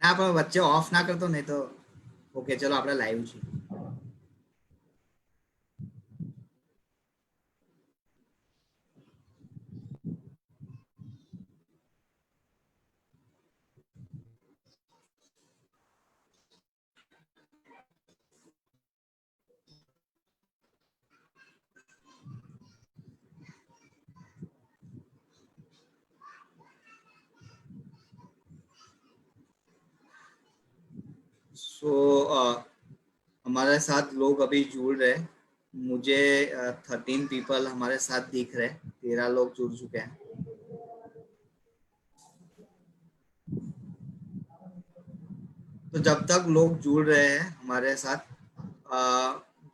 ના પણ વચ્ચે ઓફ ના કરતો નહીં તો ઓકે ચલો આપણે લાઈવ છીએ. सो हमारे साथ लोग अभी जुड़ रहे हैं. मुझे 13 पीपल हमारे साथ दिख रहे हैं. 13 लोग जुड़ चुके हैं. तो जब तक लोग जुड़ रहे हैं हमारे साथ,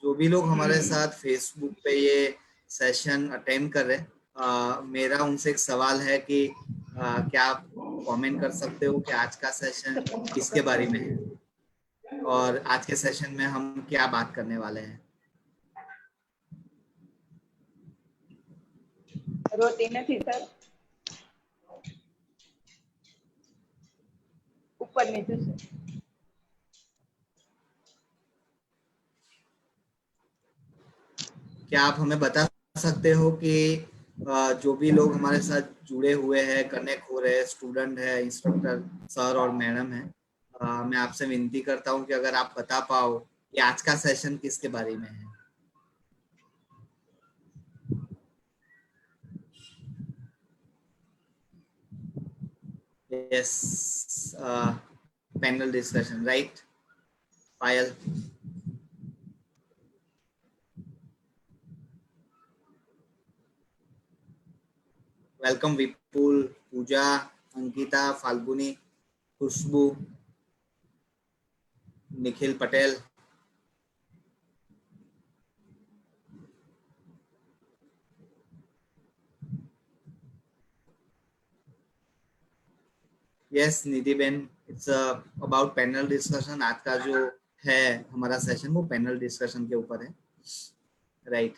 जो भी लोग हमारे साथ फेसबुक पे ये सेशन अटेंड कर रहे हैं, मेरा उनसे एक सवाल है कि क्या आप कमेंट कर सकते हो कि आज का सेशन किसके बारे में है और आज के सेशन में हम क्या बात करने वाले हैं. रोटी નથી સર ઉપર નીચે છે. क्या आप हमें बता सकते हो कि जो भी लोग हमारे साथ जुड़े हुए हैं, कनेक्ट हो रहे हैं, स्टूडेंट है, इंस्ट्रक्टर सर और मैडम है, मैं आपसे विनती करता हूं कि अगर आप बता पाओ कि आज का सेशन किसके बारे में है. Yes, panel discussion, right? Payal. Welcome Vipul, Pooja, Ankita, Falguni, Khushbu, Nikhil Patel. Yes Nidhi Ben, it's about panel discussion. आज का जो है हमारा सेशन वो पैनल डिस्कशन के ऊपर है, राइट?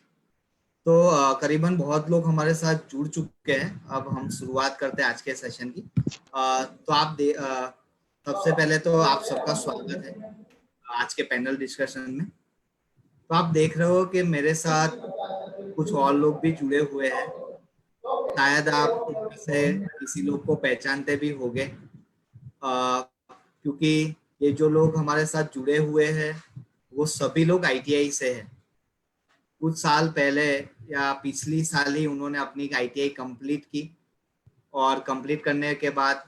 तो करीबन बहुत लोग हमारे साथ जुड़ चुके हैं. अब हम शुरुआत करते हैं आज के सेशन की. तो आप सबसे पहले तो आप सबका स्वागत है आज के पैनल डिस्कशन में. तो आप देख रहे हो कि मेरे साथ कुछ और लोग भी जुड़े हुए हैं. शायद आप उनमें से किसी लोग को पहचानते भी होंगे, क्योंकि ये जो लोग हमारे साथ जुड़े हुए हैं वो सभी लोग आईटीआई से हैं. कुछ साल पहले या पिछली साल ही उन्होंने अपनी आईटीआई कंप्लीट की और कंप्लीट करने के बाद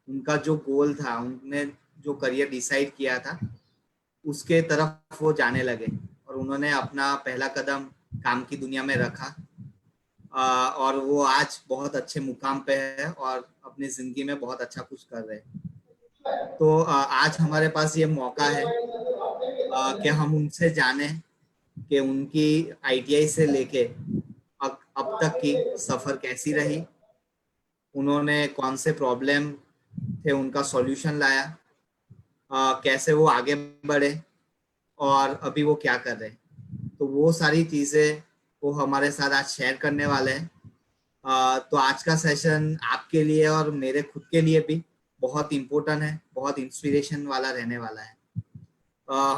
उनका जो गोल था, उन्होंने जो करियर डिसाइड किया था उसके तरफ वो जाने लगे और उन्होंने अपना पहला कदम काम की दुनिया में रखा. और वो आज बहुत अच्छे मुकाम पे है और अपनी जिंदगी में बहुत अच्छा कुछ कर रहे हैं. तो आज हमारे पास ये मौका है कि हम उनसे जाने कि उनकी आईटीआई से लेके अब तक की सफर कैसी रही, उन्होंने कौन से प्रॉब्लम थे उनका सॉल्यूशन लाया, कैसे वो आगे बढ़े और अभी वो क्या कर रहे हैं. तो वो सारी चीजें वो हमारे साथ आज शेयर करने वाले हैं. तो आज का सेशन आपके लिए और मेरे खुद के लिए भी बहुत इम्पोर्टेंट है, बहुत इंस्पिरेशन वाला रहने वाला है.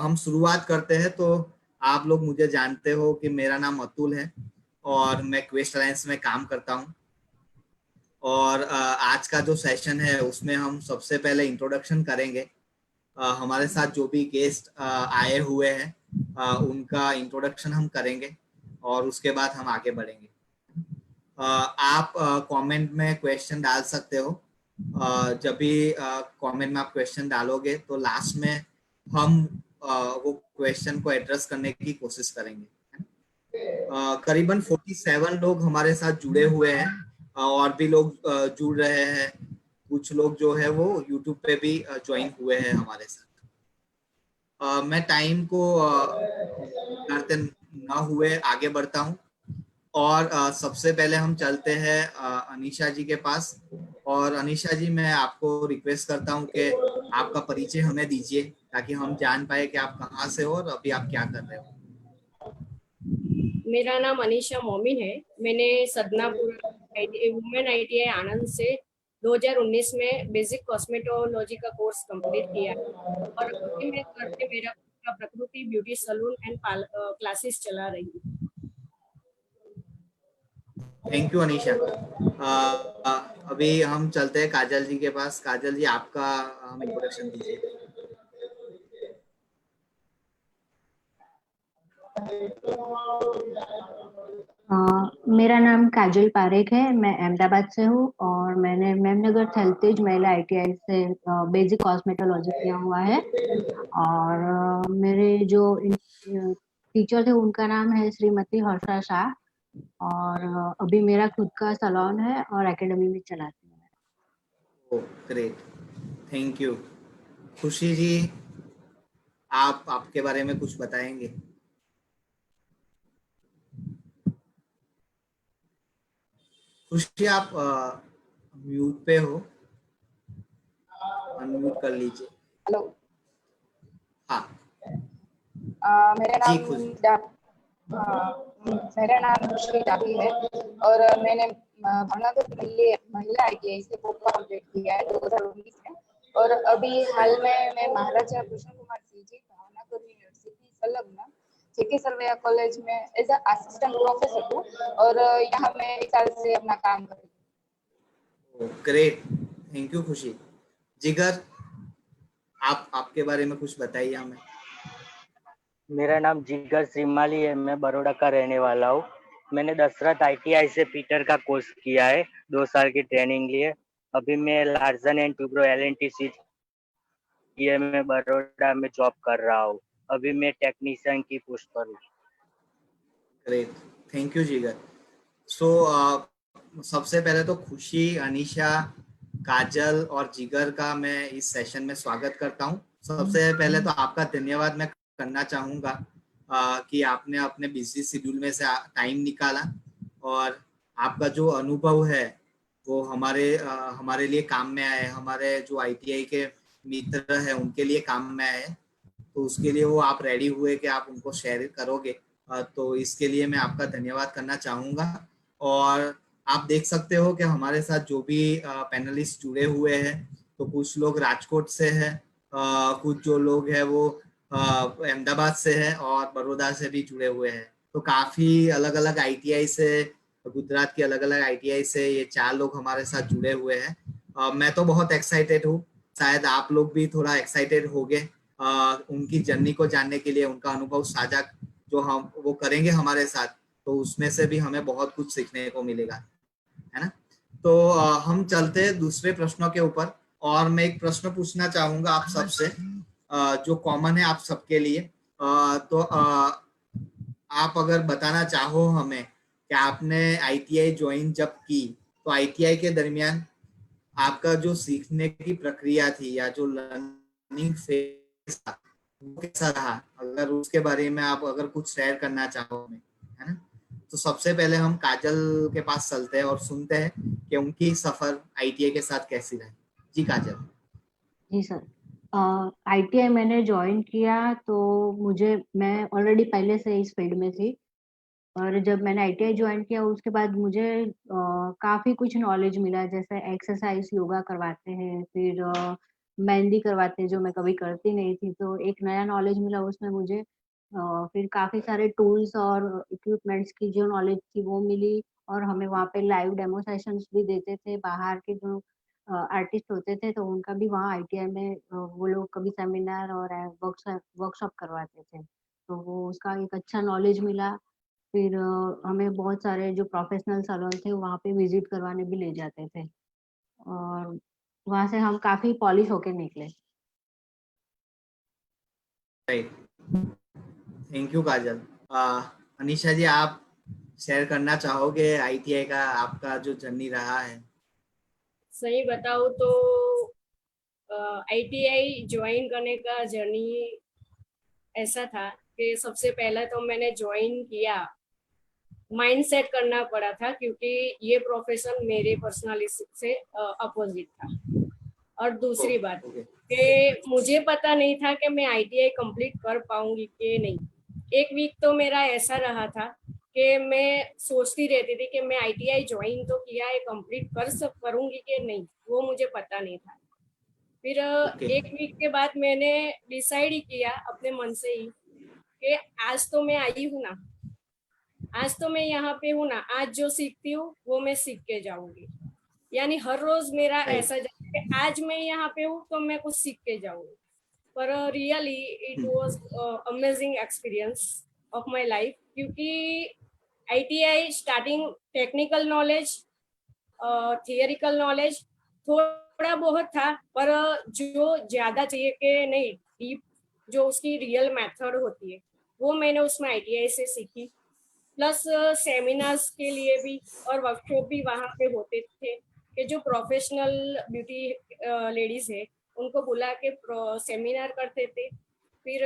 हम शुरुआत करते हैं. तो आप लोग मुझे जानते हो कि मेरा नाम अतुल है और मैं क्वेस्ट अलायंस में काम करता हूँ. और आज का जो सेशन है उसमें हम सबसे पहले इंट्रोडक्शन करेंगे. हमारे साथ जो भी गेस्ट आए हुए हैं उनका इंट्रोडक्शन हम करेंगे और उसके बाद हम आगे बढ़ेंगे. आप कमेंट में क्वेश्चन डाल सकते हो. जब भी कमेंट में आप क्वेश्चन डालोगे तो लास्ट में हम वो क्वेश्चन को एड्रेस करने की कोशिश करेंगे. करीबन 47 लोग हमारे साथ जुड़े हुए हैं और भी लोग जुड़ रहे हैं. कुछ लोग जो है वो यूट्यूब पे भी ज्वाइन हुए हैं हमारे साथ. मैं टाइम को करते न हुए आगे बढ़ता हूँ और सबसे पहले हम चलते हैं अनीशा जी के पास. और अनीशा जी, मैं आपको रिक्वेस्ट करता हूँ कि आपका परिचय हमें दीजिए ताकि हम जान पाए कि आप कहाँ से हो और अभी आप क्या कर रहे हो. मेरा नाम अनीशा मोमिन है. मैंने सदनापुर वुमेन आईटीआई आनंद से 2019 में बेसिक कॉस्मेटोलॉजी का कोर्स कंप्लीट किया और अभी मैं घर पे मेरा खुद का प्रकृति ब्यूटी सलून एंड क्लासेस चला रही हूँ। Thank you Anisha. अभी हम चलते हैं काजल जी के पास। काजल जी, आपका इंट्रोडक्शन दीजिए। मेरा नाम काजल पारेख है। मैं अहमदाबाद से हूँ और मैंने मेमनगर हेल्थेज महिला ITI से बेसिक कॉस्मेटोलॉजी किया हुआ है। और मेरे जो टीचर थे उनका नाम है श्रीमती हर्षा शाह। और अभी मेरा खुद का सैलून है और एकेडमी भी चलाती हूँ। Oh great, thank you. खुशी जी, आप आपके बारे में कुछ बताएंगे? खुशी, आप म्यूट पे हो, अनम्यूट कर लीजिए। हेलो। हाँ मेरा जी नाम खुशी। मेरा नाम खुशी जाती है और मैंने भावनगर महिला ITI से पोस्ट कंप्लीट किया है 2019 में। और अभी हाल में मैं महाराजा कृष्ण कुमार सिंह जी भावनगर यूनिवर्सिटी संलग्न जेके सर्वैया कॉलेज में एज असिस्टेंट प्रोफेसर हूँ और यहाँ मैं 1 साल से अपना काम कर रही हूँ। ग्रेट, थैंक यू खुशी। जिगर, आप आपके बारे में कुछ बताइए हमें। मेरा नाम जिगर श्रीमाली है। मैं बड़ौदा का रहने वाला हूँ। मैंने दशरथ ITI से पीटर का कोर्स किया है, 2 साल की ट्रेनिंग लिए। अभी मैं लार्सन एंड टुब्रो LNT ये मैं बड़ौदा में जॉब कर रहा हूँ। अभी मैं टेक्नीशियन की पोस्ट पर हूँ। ग्रेट, थैंक यू जिगर। सो सबसे पहले तो खुशी, अनीशा, काजल और जिगर का मैं इस सेशन में स्वागत करता हूं। सबसे पहले तो आपका धन्यवाद मैं करना चाहूँगा कि आपने अपने बिजी शेड्यूल में से टाइम निकाला और आपका जो अनुभव है वो हमारे लिए काम में आए, हमारे जो ITI के मित्र हैं उनके लिए काम में आए। तो उसके लिए वो आप रेडी हुए कि आप उनको शेयर करोगे, तो इसके लिए मैं आपका धन्यवाद करना चाहूँगा। और आप देख सकते हो कि हमारे साथ जो भी पैनलिस्ट जुड़े हुए हैं, तो कुछ लोग राजकोट से हैं, कुछ जो लोग हैं वो अहमदाबाद से है और बड़ौदा से भी जुड़े हुए हैं। तो काफी अलग अलग ITI से, गुजरात के अलग अलग ITI से ये 4 लोग हमारे साथ जुड़े हुए हैं। मैं तो बहुत एक्साइटेड हूँ, शायद आप लोग भी थोड़ा एक्साइटेड होंगे उनकी जर्नी को जानने के लिए। उनका अनुभव साझा जो हम वो करेंगे हमारे साथ, तो उसमें से भी हमें बहुत कुछ सीखने को मिलेगा, है ना। तो हम चलते हैं दूसरे प्रश्नों के ऊपर। और मैं एक प्रश्न पूछना चाहूंगा आप सबसे, जो कॉमन है आप सबके लिए। तो आप अगर बताना चाहो हमें कि आपने ITI ज्वाइन जब की, तो ITI के दरमियान आपका जो सीखने की प्रक्रिया थी या जो लर्निंग फेज था वो कैसा रहा, अगर उसके बारे में आप अगर कुछ शेयर करना चाहो हमें, है ना। तो सबसे पहले हम काजल के पास चलते हैं और सुनते हैं कि उनकी सफर ITI के साथ कैसी रही। जी काजल। जी सर, ITI मैंने ज्वाइन किया तो मैं ऑलरेडी पहले से इस फील्ड में थी। और जब मैंने ITI ज्वाइन किया उसके बाद मुझे काफी कुछ नॉलेज मिला, जैसे एक्सरसाइज योगा करवाते हैं, फिर मेहंदी करवाते हैं जो मैं कभी करती नहीं थी, तो एक नया नॉलेज मिला उसमें मुझे। फिर काफी सारे टूल्स और इक्विपमेंट्स की जो नॉलेज थी वो मिली। और हमें वहाँ पे लाइव डेमो सेशंस भी देते थे, बाहर के जो आर्टिस्ट होते थे तो उनका भी वहाँ ITI में वो लोग कभी सेमिनार और वर्कशॉप करवाते थे, तो वो उसका एक अच्छा नॉलेज मिला। फिर हमें बहुत सारे जो प्रोफेशनल सैलून थे वहाँ पे विजिट करवाने भी ले जाते थे और वहाँ से हम काफी पॉलिश होके निकले। थैंक यू काजल। अनीशा जी, आप शेयर करना चाहोगे ITI का आपका जो जर्नी रहा है? सही बताऊँ तो ITI ज्वाइन करने का जर्नी ऐसा था कि सबसे पहला तो मैंने ज्वाइन किया, माइंड सेट करना पड़ा था क्योंकि ये प्रोफेशन मेरे पर्सनालिटी से अपोजिट था। और दूसरी बात कि मुझे पता नहीं था कि मैं ITI कंप्लीट कर पाऊंगी कि नहीं। एक वीक तो मेरा ऐसा रहा था कि मैं सोचती रहती थी कि मैं आईटीआई ज्वाइन तो किया है, कंप्लीट करूंगी कि नहीं, वो मुझे पता नहीं था। फिर ओके। 1 वीक के बाद मैंने डिसाइड ही किया अपने मन से ही कि आज तो मैं आई हूँ ना, आज तो मैं यहाँ पे हूँ ना, आज जो सीखती हूँ वो मैं सीख के जाऊंगी। यानी हर रोज मेरा राइट। ऐसा जाता है कि आज मैं यहाँ पे हूँ तो मैं कुछ सीख के जाऊंगी। पर really it was amazing experience of my life, क्योंकि ITI starting technical knowledge, theoretical knowledge थोड़ा बहुत था, पर जो ज्यादा चाहिए कि नहीं, डीप जो उसकी रियल मेथड होती है वो मैंने उसमें आईटीआई से सीखी। प्लस सेमिनार्स के लिए भी और वर्कशॉप भी वहाँ पे होते थे कि जो प्रोफेशनल ब्यूटी लेडीज है उनको बुला के सेमिनार करते थे। फिर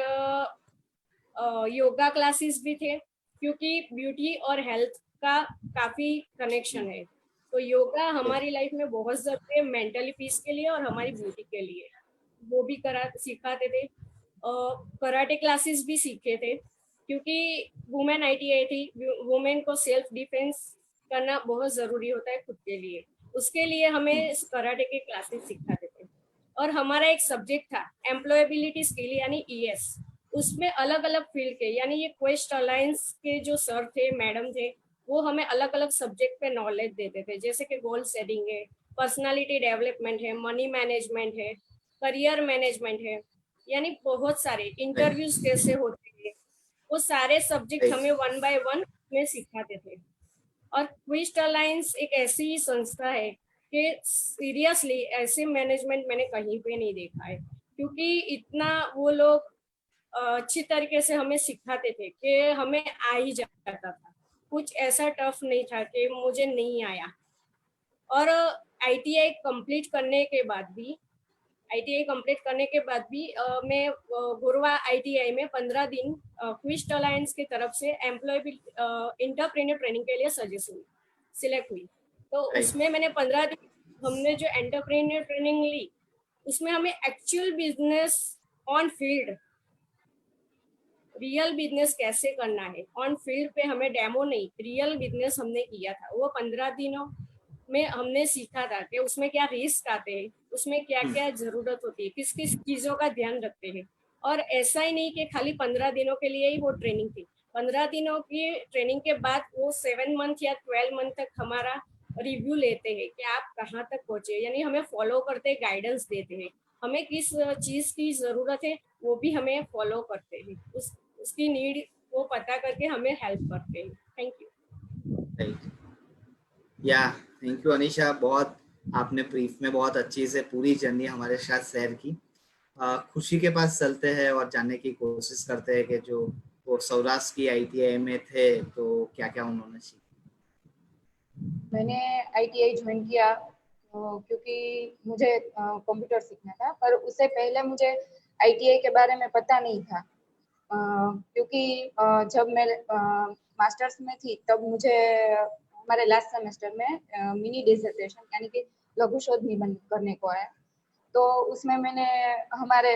योगा क्लासेस भी थे, क्योंकि ब्यूटी और हेल्थ का काफी कनेक्शन है। तो योगा हमारी लाइफ में बहुत जरूरी है, मेंटली पीस के लिए और हमारी ब्यूटी के लिए। वो भी सिखाते थे। कराटे क्लासेस भी सीखे थे, क्योंकि वुमेन आईटीआई थी, वुमेन को सेल्फ डिफेंस करना बहुत जरूरी होता है खुद के लिए। उसके लिए हमें कराटे के क्लासेस सिखाते थे। और हमारा एक सब्जेक्ट था एम्प्लॉयबिलिटी स्किल यानी ईएस। उसमें अलग अलग फील्ड के, यानी ये क्वेस्ट अलायंस के जो सर थे, मैडम थे, वो हमें अलग अलग सब्जेक्ट पे नॉलेज देते थे, जैसे कि गोल सेटिंग है, पर्सनालिटी डेवलपमेंट है, मनी मैनेजमेंट है, करियर मैनेजमेंट है, यानी बहुत सारे इंटरव्यूज कैसे होते हैं, वो सारे सब्जेक्ट हमें 1 बाय 1 में सिखाते थे। और क्विस्ट अलायंस एक ऐसी संस्था है कि सीरियसली ऐसे मैनेजमेंट मैंने कहीं पे नहीं देखा है, क्योंकि इतना वो लोग अच्छी तरीके से हमें सिखाते थे कि हमें आ ही जाता था। कुछ ऐसा टफ नहीं था कि मुझे नहीं आया। और आईटीआई कंप्लीट करने के बाद भी मैं गुरुवा आईटीआई में 15 दिन क्विस्ट अलायंस की तरफ से एम्प्लॉयबिलिटी इंटरप्रेन्योर ट्रेनिंग के लिए सिलेक्ट हुई। तो उसमें मैंने 15 दिन हमने जो एंटरप्रेन्योर ट्रेनिंग ली, उसमें हमें actual business on field, real business कैसे करना है ऑन फील्ड पे, हमें डेमो नहीं, रियल बिजनेस हमने किया था। वो 15 दिनों में हमने सीखा था कि उसमें क्या रिस्क आते हैं, उसमें क्या क्या जरूरत होती है, किस किस चीजों का ध्यान रखते हैं। और ऐसा ही नहीं कि खाली 15 दिनों के लिए ही वो ट्रेनिंग थी। 15 दिनों की ट्रेनिंग के बाद वो 7 मंथ या 12 मंथ तक हमारा रिव्यू लेते हैं कि आप कहाँ तक पहुंचे, यानी हमें फॉलो करते, गाइडेंस देते हैं, हमें किस चीज की जरूरत है वो भी हमें फॉलो करते हैं, उसकी नीड वो पता करके हमें हेल्प करते हैं। Thank you. या थैंक यू अनीशा, बहुत आपने ब्रीफ में बहुत अच्छी से पूरी जर्नी हमारे साथ शेयर की। खुशी के पास चलते हैं और जानने की कोशिश करते हैं कि जो वो सौराष्ट्र की आईटीआई में थे तो क्या क्या उन्होंने सीखा। मैंने आईटीआई ज्वाइन किया क्योंकि मुझे कंप्यूटर सीखना था, पर उससे पहले मुझे आईटीआई के बारे में पता नहीं था। क्योंकि जब मैं मास्टर्स में थी तब मुझे हमारे लास्ट सेमेस्टर में मिनी डिसर्टेशन यानी कि लघु शोध निबंध करने को आया। तो उसमें मैंने हमारे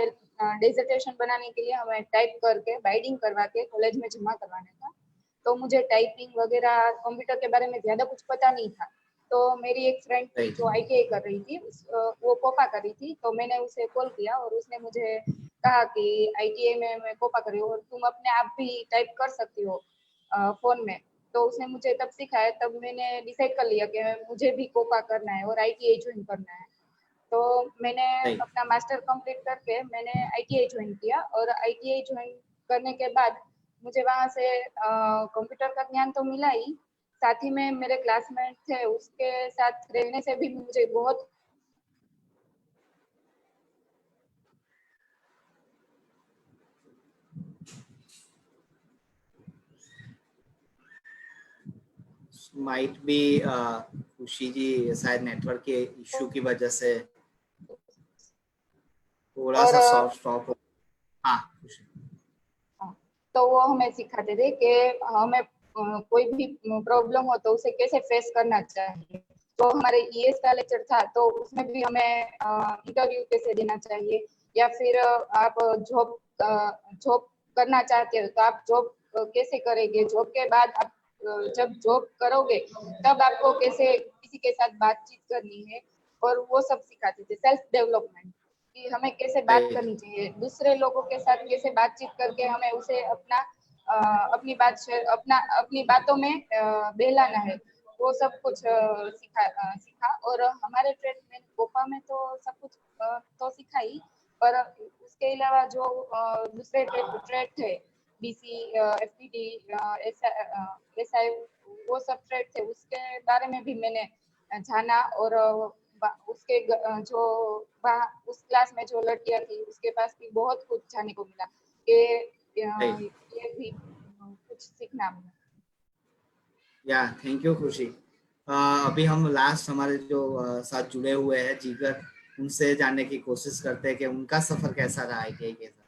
डिसर्टेशन बनाने के लिए हमें टाइप करके बाइंडिंग करवा के कॉलेज में जमा करवाना था। तो मुझे टाइपिंग वगैरह कंप्यूटर के बारे में ज़्यादा कुछ पता नहीं था। तो मेरी एक फ्रेंड थी जो आईटीआई कर रही थी, वो कोपा कर रही थी, तो मैंने उसे कॉल किया और उसने मुझे कहा कि आईटीआई में मैं कोपा कर रही हूँ और तुम अपने आप भी टाइप कर सकती हो फ़ोन में। तो उसने मुझे तब सिखाया, तब मैंने डिसाइड कर लिया कि मुझे भी कोपा करना है और आईटीआई ज्वाइन करना है। तो मैंने अपना मास्टर कंप्लीट करके मैंने आईटीआई ज्वाइन किया और आईटीआई ज्वाइन करने के बाद मुझे वहाँ से कंप्यूटर का ज्ञान तो मिला ही, साथ ही में मेरे क्लासमेट थे उसके साथ रहने से भी मुझे बहुत माइट बी खुशी जी शायद नेटवर्क के इशू की वजह से थोड़ा सा सॉफ्ट स्टॉप हो। हाँ, तो वो हमें सिखाते थे कि हमें कोई भी प्रॉब्लम हो तो उसे कैसे फेस करना चाहिए। तो हमारे ईएस का लेक्चर था, तो उसमें भी हमें इंटरव्यू कैसे देना चाहिए, या फिर आप जॉब करना चाहते हो तो आप जॉब कैसे करेंगे, जॉब के बाद आप जब जॉब करोगे तब आपको कैसे किसी के साथ बातचीत करनी है और वो सब सिखाते थे। सेल्फ डेवलपमेंट कि हमें कैसे बात राइट। करनी चाहिए, दूसरे लोगों के साथ कैसे बातचीत करके हमें उसे अपनी बात शेयर अपनी बातों में बहलाना है, वो सब कुछ सीखा। और हमारे ट्रेड में गोपा में तो सब कुछ तो सीखा ही, पर उसके अलावा जो दूसरे ट्रेड थे बीसी, एफपीडी, एसआई, वो सब ट्रेड थे, उसके बारे में भी मैंने जाना। और उसके जो उस क्लास में जो लड़कियां थी उसके पास भी बहुत कुछ जानने को मिला कि ये भी कुछ सीखना मिला। या थैंक यू खुशी। अभी हम लास्ट हमारे जो साथ जुड़े हुए हैं जिगर, उनसे जानने की कोशिश करते हैं कि उनका सफर कैसा रहा ITI के साथ।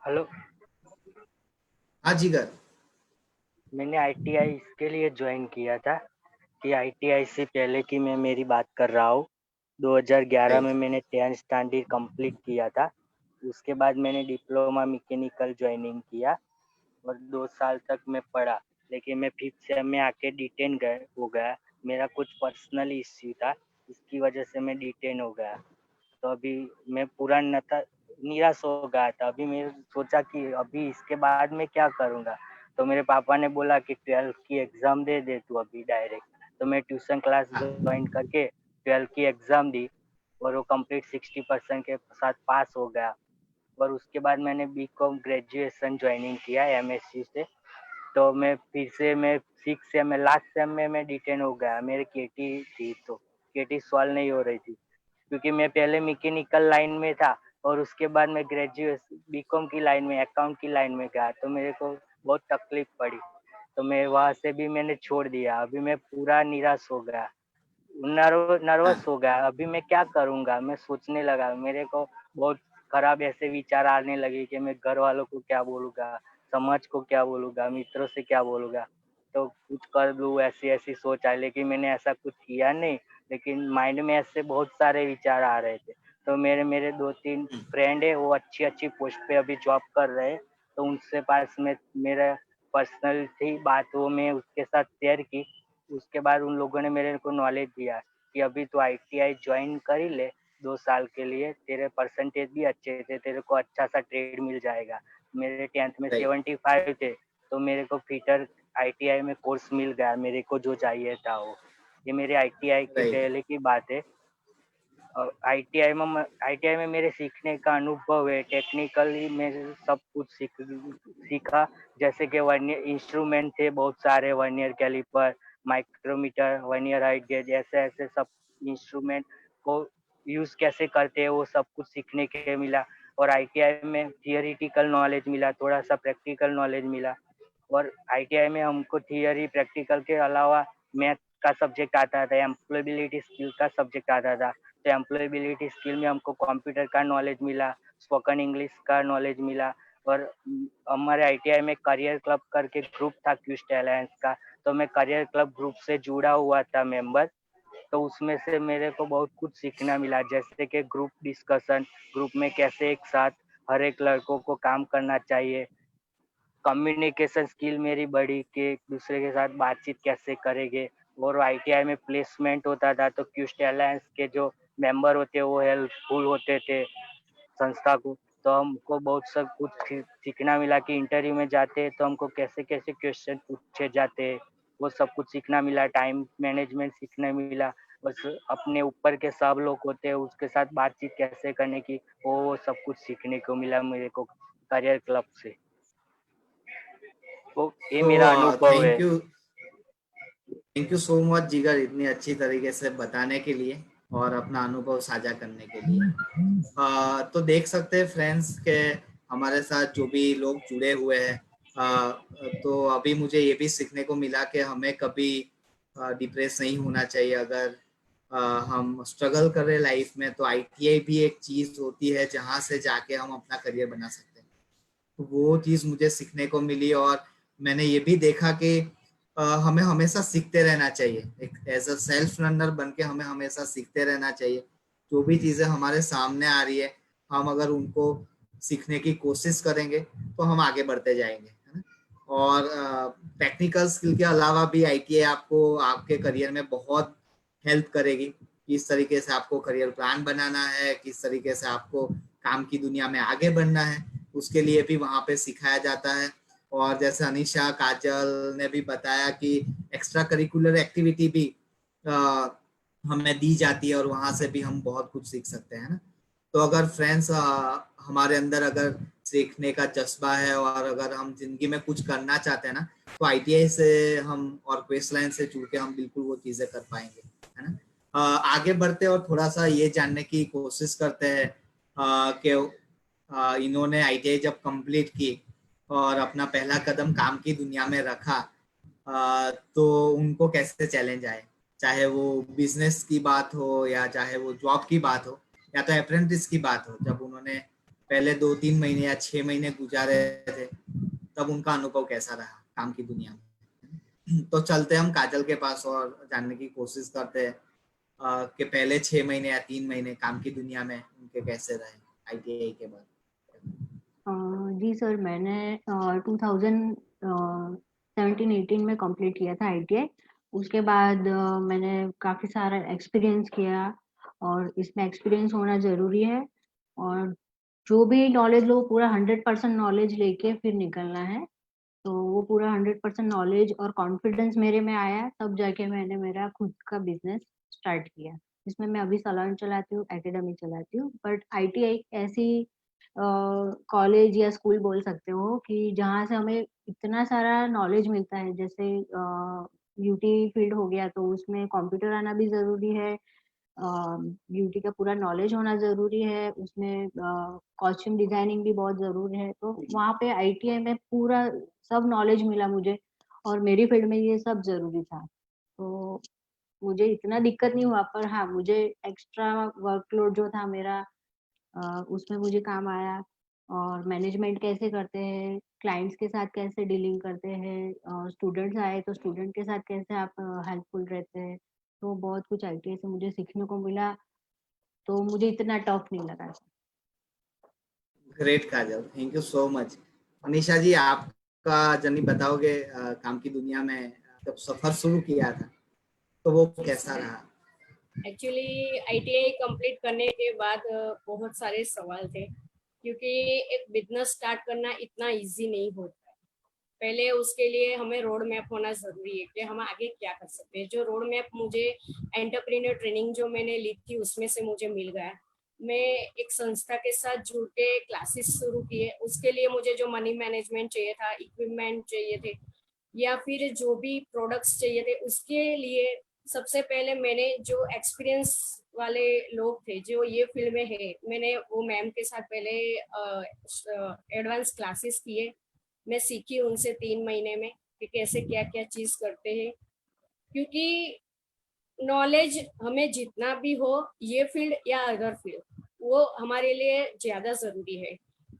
हेलो, हाँ जिगर। मैंने ITI इसके लिए ज्वाइन किया था कि ITI से पहले की मैं मेरी बात कर रहा हूँ, 2011 में राइट। मैंने 10th स्टैंडर्ड कंप्लीट किया था। उसके बाद मैंने डिप्लोमा मैकेनिकल ज्वाइनिंग किया और 2 साल तक मैं पढ़ा, लेकिन मैं 5th सेम में आके डिटेन हो गया। मेरा कुछ पर्सनल इश्यू था, इसकी वजह से मैं डिटेन हो गया। तो अभी मैं पूरा निराश हो गया था। अभी मैं सोचा कि अभी इसके बाद मैं क्या करूँगा, तो मेरे पापा ने बोला कि 12th की एग्ज़ाम दे दे तू अभी डायरेक्ट। तो मैं ट्यूशन क्लास हाँ। ज्वाइन करके 12th की एग्ज़ाम दी और वो कंप्लीट 60% के साथ पास हो गया। और उसके बाद मैंने बीकॉम ग्रेजुएशन ज्वाइनिंग किया MSc से। तो मैं फिर से मैं 6 सेम में लास्ट सेम में मैं डिटेन हो गया। मेरी केटी थी, तो केटी सॉल्व नहीं हो रही थी, क्योंकि मैं पहले मैकेनिकल लाइन में था और उसके बाद मैं ग्रेजुएशन बीकॉम की लाइन में, अकाउंट की लाइन में गया, तो मेरे को बहुत तकलीफ पड़ी। तो मैं वहाँ से भी मैंने छोड़ दिया। अभी मैं पूरा निराश हो गया, नर्वस हाँ। हो गया। अभी मैं क्या करूँगा, मैं सोचने लगा। मेरे को बहुत खराब ऐसे विचार आने लगे कि मैं घर वालों को क्या बोलूँगा, समाज को क्या बोलूँगा, मित्रों से क्या बोलूँगा, तो कुछ कर दूँ, ऐसी ऐसी सोच आई। लेकिन मैंने ऐसा कुछ किया नहीं, लेकिन माइंड में ऐसे बहुत सारे विचार आ रहे थे। तो मेरे 2-3 फ्रेंड है, वो अच्छी अच्छी पोस्ट पे अभी जॉब कर रहे हैं, तो उनसे पास में मेरा पर्सनल थी बात, वो मैं उसके साथ शेयर की। उसके बाद उन लोगों ने मेरे को नॉलेज दिया कि अभी तो ITI ज्वाइन कर ही ले 2 साल के लिए, तेरे परसेंटेज भी अच्छे थे, तेरे को अच्छा सा ट्रेड मिल जाएगा। मेरे 10th में राइट। 75 थे, तो मेरे को फिटर ITI में कोर्स मिल गया, मेरे को जो चाहिए था वो। ये मेरे ITI के राइट। पहले की बात है। ITI में मेरे सीखने का अनुभव है। टेक्निकली मैंने सब कुछ सीखा, जैसे कि वर्नियर इंस्ट्रूमेंट थे बहुत सारे, vernier caliper, micrometer, vernier height gauge, ऐसे ऐसे सब इंस्ट्रूमेंट को यूज कैसे करते हैं वो सब कुछ सीखने के मिला। और ITI में थियोरिटिकल नॉलेज मिला, थोड़ा सा प्रैक्टिकल नॉलेज मिला। और ITI में हमको थियरी प्रैक्टिकल के अलावा मैथ का सब्जेक्ट आता था, एम्प्लॉयबिलिटी स्किल का सब्जेक्ट आता था। तो एम्प्लॉयबिलिटी स्किल में हमको कंप्यूटर का नॉलेज मिला, स्पोकन इंग्लिश का नॉलेज मिला। और हमारे ITI में करियर क्लब करके ग्रुप था क्यूस्ट अलायंस का, तो मैं करियर क्लब ग्रुप से जुड़ा हुआ था मेंबर। तो उसमें से मेरे को बहुत कुछ सीखना मिला, जैसे कि ग्रुप डिस्कशन, ग्रुप में कैसे एक साथ हर एक लड़कों को काम करना चाहिए। कम्युनिकेशन स्किल मेरी बढ़ी कि एक दूसरे के साथ बातचीत कैसे करेंगे। और ITI में प्लेसमेंट होता था, तो क्यूस्ट अलायंस के जो मेंबर होते हैं वो हेल्पफुल होते थे संस्था को। तो हमको बहुत सब कुछ सीखना मिला कि इंटरव्यू में जाते हैं तो हमको कैसे कैसे क्वेश्चन पूछे जाते हैं, वो सब कुछ सीखना मिला। टाइम मैनेजमेंट सीखने मिला। बस अपने ऊपर के सब लोग होते हैं उसके साथ बातचीत कैसे करने की, वो सब कुछ सीखने को मिला मेरे को करियर क्लब से। वो ये तो मेरा अनुभव है। थैंक यू सो मच जिगर, इतनी अच्छी तरीके से बताने के लिए और अपना अनुभव साझा करने के लिए। तो देख सकते हैं फ्रेंड्स के हमारे साथ जो भी लोग जुड़े हुए हैं, तो अभी मुझे ये भी सीखने को मिला कि हमें कभी डिप्रेस नहीं होना चाहिए। अगर हम स्ट्रगल कर रहे लाइफ में, तो ITI भी एक चीज होती है जहाँ से जाके हम अपना करियर बना सकते हैं। तो वो चीज मुझे सीखने को मिली और मैंने ये भी देखा कि हमें हमेशा सीखते रहना चाहिए। एक एज अ सेल्फ लर्नर बन के हमें हमेशा सीखते रहना चाहिए। जो भी चीजें हमारे सामने आ रही है हम अगर उनको सीखने की कोशिश करेंगे तो हम आगे बढ़ते जाएंगे, है ना। और टेक्निकल स्किल के अलावा भी आईटीआई आपको आपके करियर में बहुत हेल्प करेगी। किस तरीके से आपको करियर प्लान बनाना है, किस तरीके से आपको काम की दुनिया में आगे बढ़ना है, उसके लिए भी वहाँ पे सिखाया जाता है। और जैसे अनीशा, काजल ने भी बताया कि एक्स्ट्रा करिकुलर एक्टिविटी भी हमें दी जाती है और वहां से भी हम बहुत कुछ सीख सकते हैं ना। तो अगर फ्रेंड्स हमारे अंदर अगर सीखने का जज्बा है और अगर हम जिंदगी में कुछ करना चाहते हैं ना, तो आईटीआई से हम और क्वेस्ट लाइन से जुड़ के हम बिल्कुल वो चीजें कर पाएंगे, है ना। आगे बढ़ते और थोड़ा सा ये जानने की कोशिश करते हैं कि इन्होंने आईटीआई जब कंप्लीट की और अपना पहला कदम काम की दुनिया में रखा, तो उनको कैसे चैलेंज आए, चाहे वो बिजनेस की बात हो या चाहे वो जॉब की बात हो या तो अप्रेंटिस की बात हो। जब उन्होंने पहले 2-3 महीने या 6 महीने गुजारे थे, तब उनका अनुभव कैसा रहा काम की दुनिया में। तो चलते हम काजल के पास और जानने की कोशिश करते हैं कि पहले 6 महीने या 3 महीने काम की दुनिया में उनके कैसे रहे आईटीआई के बाद। जी सर, मैंने 2017-18 में कंप्लीट किया था आईटीआई। उसके बाद मैंने काफ़ी सारा एक्सपीरियंस किया, और इसमें एक्सपीरियंस होना ज़रूरी है। और जो भी नॉलेज लो, पूरा 100% नॉलेज लेके फिर निकलना है। तो वो पूरा 100% नॉलेज और कॉन्फिडेंस मेरे में आया, तब जाके मैंने मेरा खुद का बिजनेस स्टार्ट किया, जिसमें मैं अभी सैलून चलाती हूँ, एकेडमी चलाती हूँ। बट आईटीआई ऐसी कॉलेज या स्कूल बोल सकते हो कि जहाँ से हमें इतना सारा नॉलेज मिलता है। जैसे ब्यूटी फील्ड हो गया, तो उसमें कंप्यूटर आना भी ज़रूरी है, ब्यूटी का पूरा नॉलेज होना ज़रूरी है, उसमें कॉस्ट्यूम डिज़ाइनिंग भी बहुत ज़रूरी है। तो वहाँ पे आईटीआई में पूरा सब नॉलेज मिला मुझे, और मेरी फील्ड में ये सब ज़रूरी था। तो मुझे इतना दिक्कत नहीं हुआ, पर हाँ, मुझे एक्स्ट्रा वर्कलोड जो था मेरा, उसमें मुझे काम आया। और मैनेजमेंट कैसे करते हैं, क्लाइंट्स के साथ कैसे डीलिंग करते हैं, और स्टूडेंट्स आए तो स्टूडेंट के साथ कैसे आप हेल्पफुल रहते हैं। तो बहुत कुछ आईटीआई से मुझे सीखने को मिला, तो मुझे इतना टफ नहीं लगा। Great Kajal, thank you so much. Anisha ji, आपका जर्नी बताओगे काम की दुनिया में जब सफर शुरू किया था तो वो कैसा रहा? एक्चुअली आईटीआई कंप्लीट करने के बाद बहुत सारे सवाल थे, क्योंकि एक बिजनेस स्टार्ट करना इतना इजी नहीं होता है। पहले उसके लिए हमें रोड मैप होना जरूरी है कि हम आगे क्या कर सकते हैं। जो रोड मैप मुझे एंटरप्रेन्योर ट्रेनिंग जो मैंने ली थी उसमें से मुझे मिल गया। मैं एक संस्था के साथ जुड़ के क्लासेस शुरू किए। उसके लिए मुझे जो मनी मैनेजमेंट चाहिए था, इक्विपमेंट चाहिए थे, या फिर जो भी प्रोडक्ट्स चाहिए थे, उसके लिए सबसे पहले मैंने जो एक्सपीरियंस वाले लोग थे जो ये फील्ड में है, मैंने वो मैम के साथ पहले एडवांस क्लासेस किए। मैं सीखी उनसे 3 महीने में कि कैसे क्या क्या चीज करते हैं। क्योंकि नॉलेज हमें जितना भी हो, ये फील्ड या अदर फील्ड, वो हमारे लिए ज्यादा जरूरी है।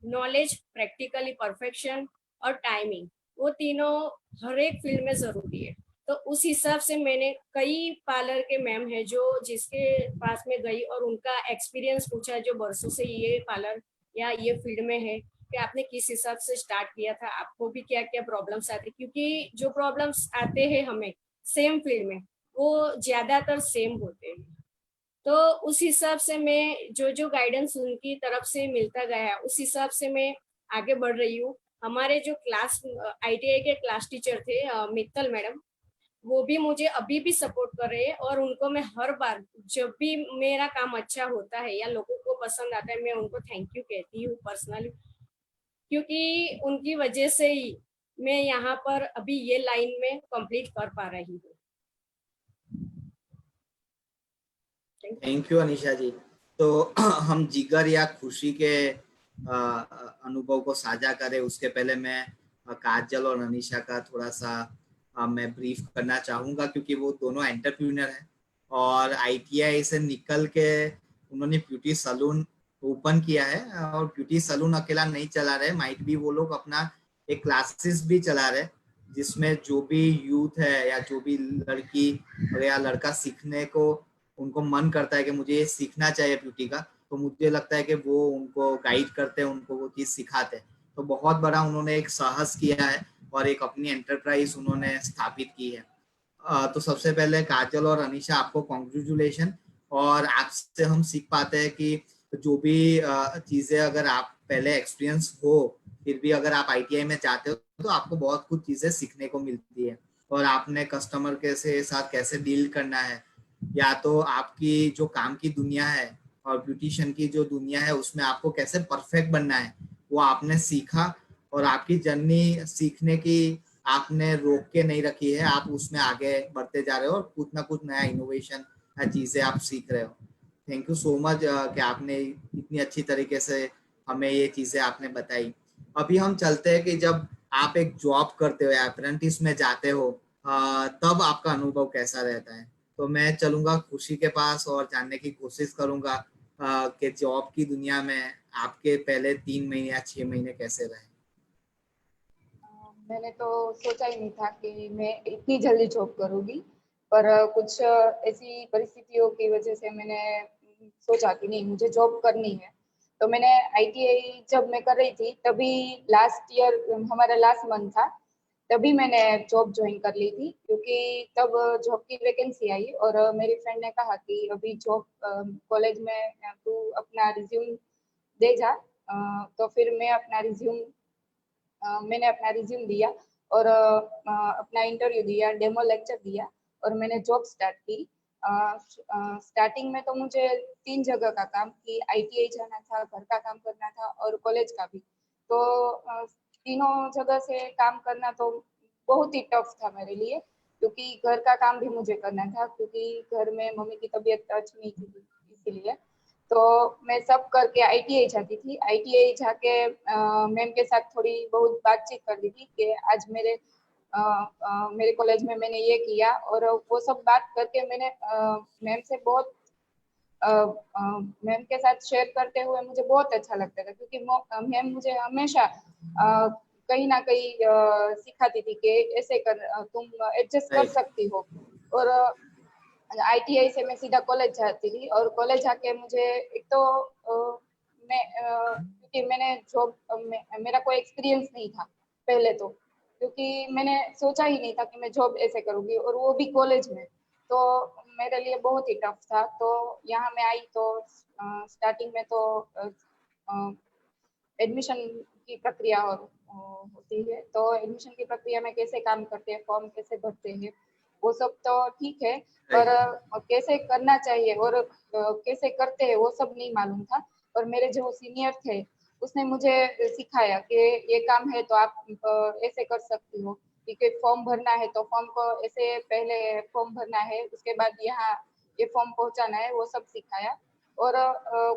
नॉलेज, प्रैक्टिकली परफेक्शन और टाइमिंग, वो तीनों हर एक फील्ड में जरूरी है। तो उस हिसाब से मैंने कई पार्लर के मैम है जो जिसके पास में गई और उनका एक्सपीरियंस पूछा, जो बरसों से ये पार्लर या ये फील्ड में है, कि आपने किस हिसाब से स्टार्ट किया था, आपको भी क्या क्या प्रॉब्लम्स आते, क्योंकि जो प्रॉब्लम्स आते हैं हमें सेम फील्ड में, वो ज्यादातर सेम होते हैं। तो उस हिसाब से मैं जो जो गाइडेंस उनकी तरफ से मिलता गया, उस हिसाब से मैं आगे बढ़ रही हूँ। हमारे जो क्लास आईटीआई के क्लास टीचर थे मित्तल मैडम, वो भी मुझे अभी भी सपोर्ट कर रहे हैं। और उनको मैं हर बार जब भी मेरा काम अच्छा होता है या लोगों को पसंद आता है, मैं उनको थैंक यू कहती हूँ पर्सनली, क्योंकि उनकी वजह से ही मैं यहाँ पर अभी ये लाइन में कंप्लीट कर पा रही हूँ। थैंक यू अनीशा जी। तो हम जिगर या खुशी के अनुभव को साझा करें उसके पहले मैं काजल और अनीशा का थोड़ा सा मैं ब्रीफ करना चाहूँगा, क्योंकि वो दोनों एंटरप्रेन्योर हैं और आईटीआई से निकल के उन्होंने ब्यूटी सैलून ओपन किया है। और ब्यूटी सैलून अकेला नहीं चला रहे, माइट भी वो लोग अपना एक क्लासेस भी चला रहे, जिसमें जो भी यूथ है या जो भी लड़की या लड़का सीखने को उनको मन करता है कि मुझे ये सीखना चाहिए ब्यूटी का, तो मुझे लगता है कि वो उनको गाइड करते हैं, उनको वो चीज़ सिखाते हैं। तो बहुत बड़ा उन्होंने एक साहस किया है और एक अपनी एंटरप्राइज उन्होंने स्थापित की है। तो सबसे पहले काजल और अनीशा, आपको कॉन्ग्रेचुलेशन। और आपसे हम सीख पाते हैं कि जो भी चीज़ें अगर आप पहले एक्सपीरियंस हो, फिर भी अगर आप आईटीआई में जाते हो तो आपको बहुत कुछ चीज़ें सीखने को मिलती है। और आपने कस्टमर के साथ कैसे डील करना है, या तो आपकी जो काम की दुनिया है और ब्यूटिशियन की जो दुनिया है उसमें आपको कैसे परफेक्ट बनना है, वो आपने सीखा। और आपकी जर्नी सीखने की आपने रोक के नहीं रखी है, आप उसमें आगे बढ़ते जा रहे हो और कुछ ना कुछ नया इनोवेशन चीजें आप सीख रहे हो। थैंक यू सो मच कि आपने इतनी अच्छी तरीके से हमें ये चीजें आपने बताई। अभी हम चलते हैं कि जब आप एक जॉब करते हो या अप्रेंटिस में जाते हो, तब आपका अनुभव कैसा रहता है। तो मैं चलूंगा खुशी के पास और जानने की कोशिश करूंगा कि जॉब की दुनिया में आपके पहले 3 महीने या 6 महीने कैसे रहे। मैंने तो सोचा ही नहीं था कि मैं इतनी जल्दी जॉब करूंगी, पर कुछ ऐसी परिस्थितियों की वजह से मैंने सोचा कि नहीं, मुझे जॉब करनी है। तो मैंने आईटीआई जब मैं कर रही थी तभी लास्ट ईयर हमारा लास्ट मंथ था, तभी मैंने जॉब ज्वाइन कर ली थी, क्योंकि तब जॉब की वैकेंसी आई और मेरी फ्रेंड ने कहा कि अभी जॉब कॉलेज में तू अपना रिज्यूम दे जा। तो फिर मैंने अपना रिज्यूम दिया और अपना इंटरव्यू दिया, डेमो लेक्चर दिया और मैंने जॉब स्टार्ट की। स्टार्टिंग में तो मुझे 3 जगह का काम की, आईटीआई जाना था, घर का काम करना था और कॉलेज का भी। तो तीनों जगह से काम करना तो बहुत ही टफ था मेरे लिए, क्योंकि घर का काम भी मुझे करना था, क्योंकि घर में मम्मी की तबीयत अच्छी नहीं थी इसीलिए। तो मैं सब करके आईटीआई जाती थी। आईटीआई जाके मैम के साथ थोड़ी बहुत बातचीत कर दी थी कि आज मेरे कॉलेज में मैंने ये किया, और वो सब बात करके मैंने मैम से बहुत मैम के साथ शेयर करते हुए मुझे बहुत अच्छा लगता था, क्योंकि मैम मुझे हमेशा कहीं ना कहीं सिखाती थी कि ऐसे कर, तुम एडजस्ट कर राइट। सकती हो। और आईटीआई से मैं सीधा कॉलेज जाती थी और कॉलेज जाके मुझे एक तो क्योंकि मैंने जॉब मेरा कोई एक्सपीरियंस नहीं था पहले तो, क्योंकि मैंने सोचा ही नहीं था कि मैं जॉब ऐसे करूंगी और वो भी कॉलेज में। तो मेरे लिए बहुत ही टफ था। तो यहाँ मैं आई तो स्टार्टिंग में तो एडमिशन की प्रक्रिया होती है। तो एडमिशन की प्रक्रिया में कैसे काम करते हैं, फॉर्म कैसे भरते हैं, वो सब तो ठीक है, पर राइट। कैसे करना चाहिए और कैसे करते हैं वो सब नहीं मालूम था। और मेरे जो सीनियर थे उसने मुझे सिखाया कि ये काम है तो आप ऐसे कर सकती हो, कि फॉर्म भरना है तो फॉर्म को ऐसे पहले फॉर्म भरना है, उसके बाद यहाँ ये फॉर्म पहुंचाना है, वो सब सिखाया। और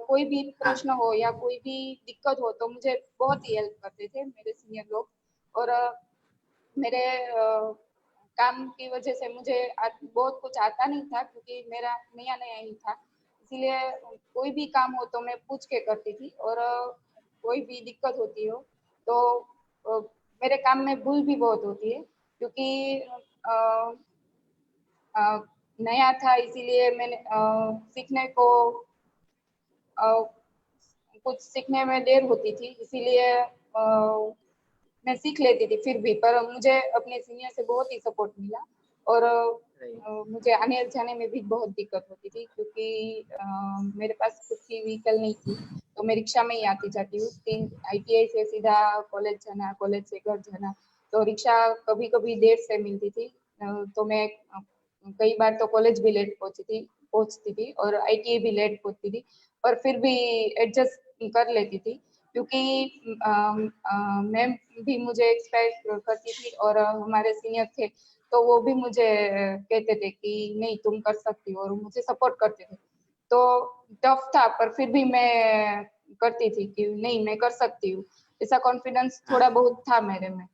कोई भी हाँ। प्रश्न हो या कोई भी दिक्कत हो तो मुझे बहुत ही हेल्प करते थे मेरे सीनियर लोग। और मेरे काम की वजह से मुझे बहुत कुछ आता नहीं था, क्योंकि मेरा नया नया ही था, इसीलिए कोई भी काम हो तो मैं पूछ के करती थी। और कोई भी दिक्कत होती हो तो अ, मेरे काम में भूल भी बहुत होती है, क्योंकि अ, नया था, इसीलिए मैंने सीखने को कुछ सीखने में देर होती थी, इसीलिए मैं सीख लेती थी फिर भी, पर मुझे अपने सीनियर से बहुत ही सपोर्ट मिला। और राइट। मुझे आने जाने में भी बहुत दिक्कत होती थी, क्योंकि मेरे पास खुद की व्हीकल नहीं थी, तो मैं रिक्शा में ही आती जाती हूँ। आईटीआई से सीधा कॉलेज जाना, कॉलेज से घर जाना, तो रिक्शा कभी कभी देर से मिलती थी। तो मैं कई बार तो कॉलेज भी लेट पहुंचती थी और आईटीआई भी लेट पहुंचती थी, पर फिर भी एडजस्ट कर लेती थी, क्योंकि मैम भी मुझे एक्सपेक्ट करती थी और हमारे सीनियर थे तो वो भी मुझे कहते थे कि नहीं तुम कर सकती हो, और मुझे सपोर्ट करते थे। तो टफ था, पर फिर भी मैं करती थी कि नहीं मैं कर सकती हूँ, ऐसा कॉन्फिडेंस थोड़ा हाँ। बहुत था मेरे में।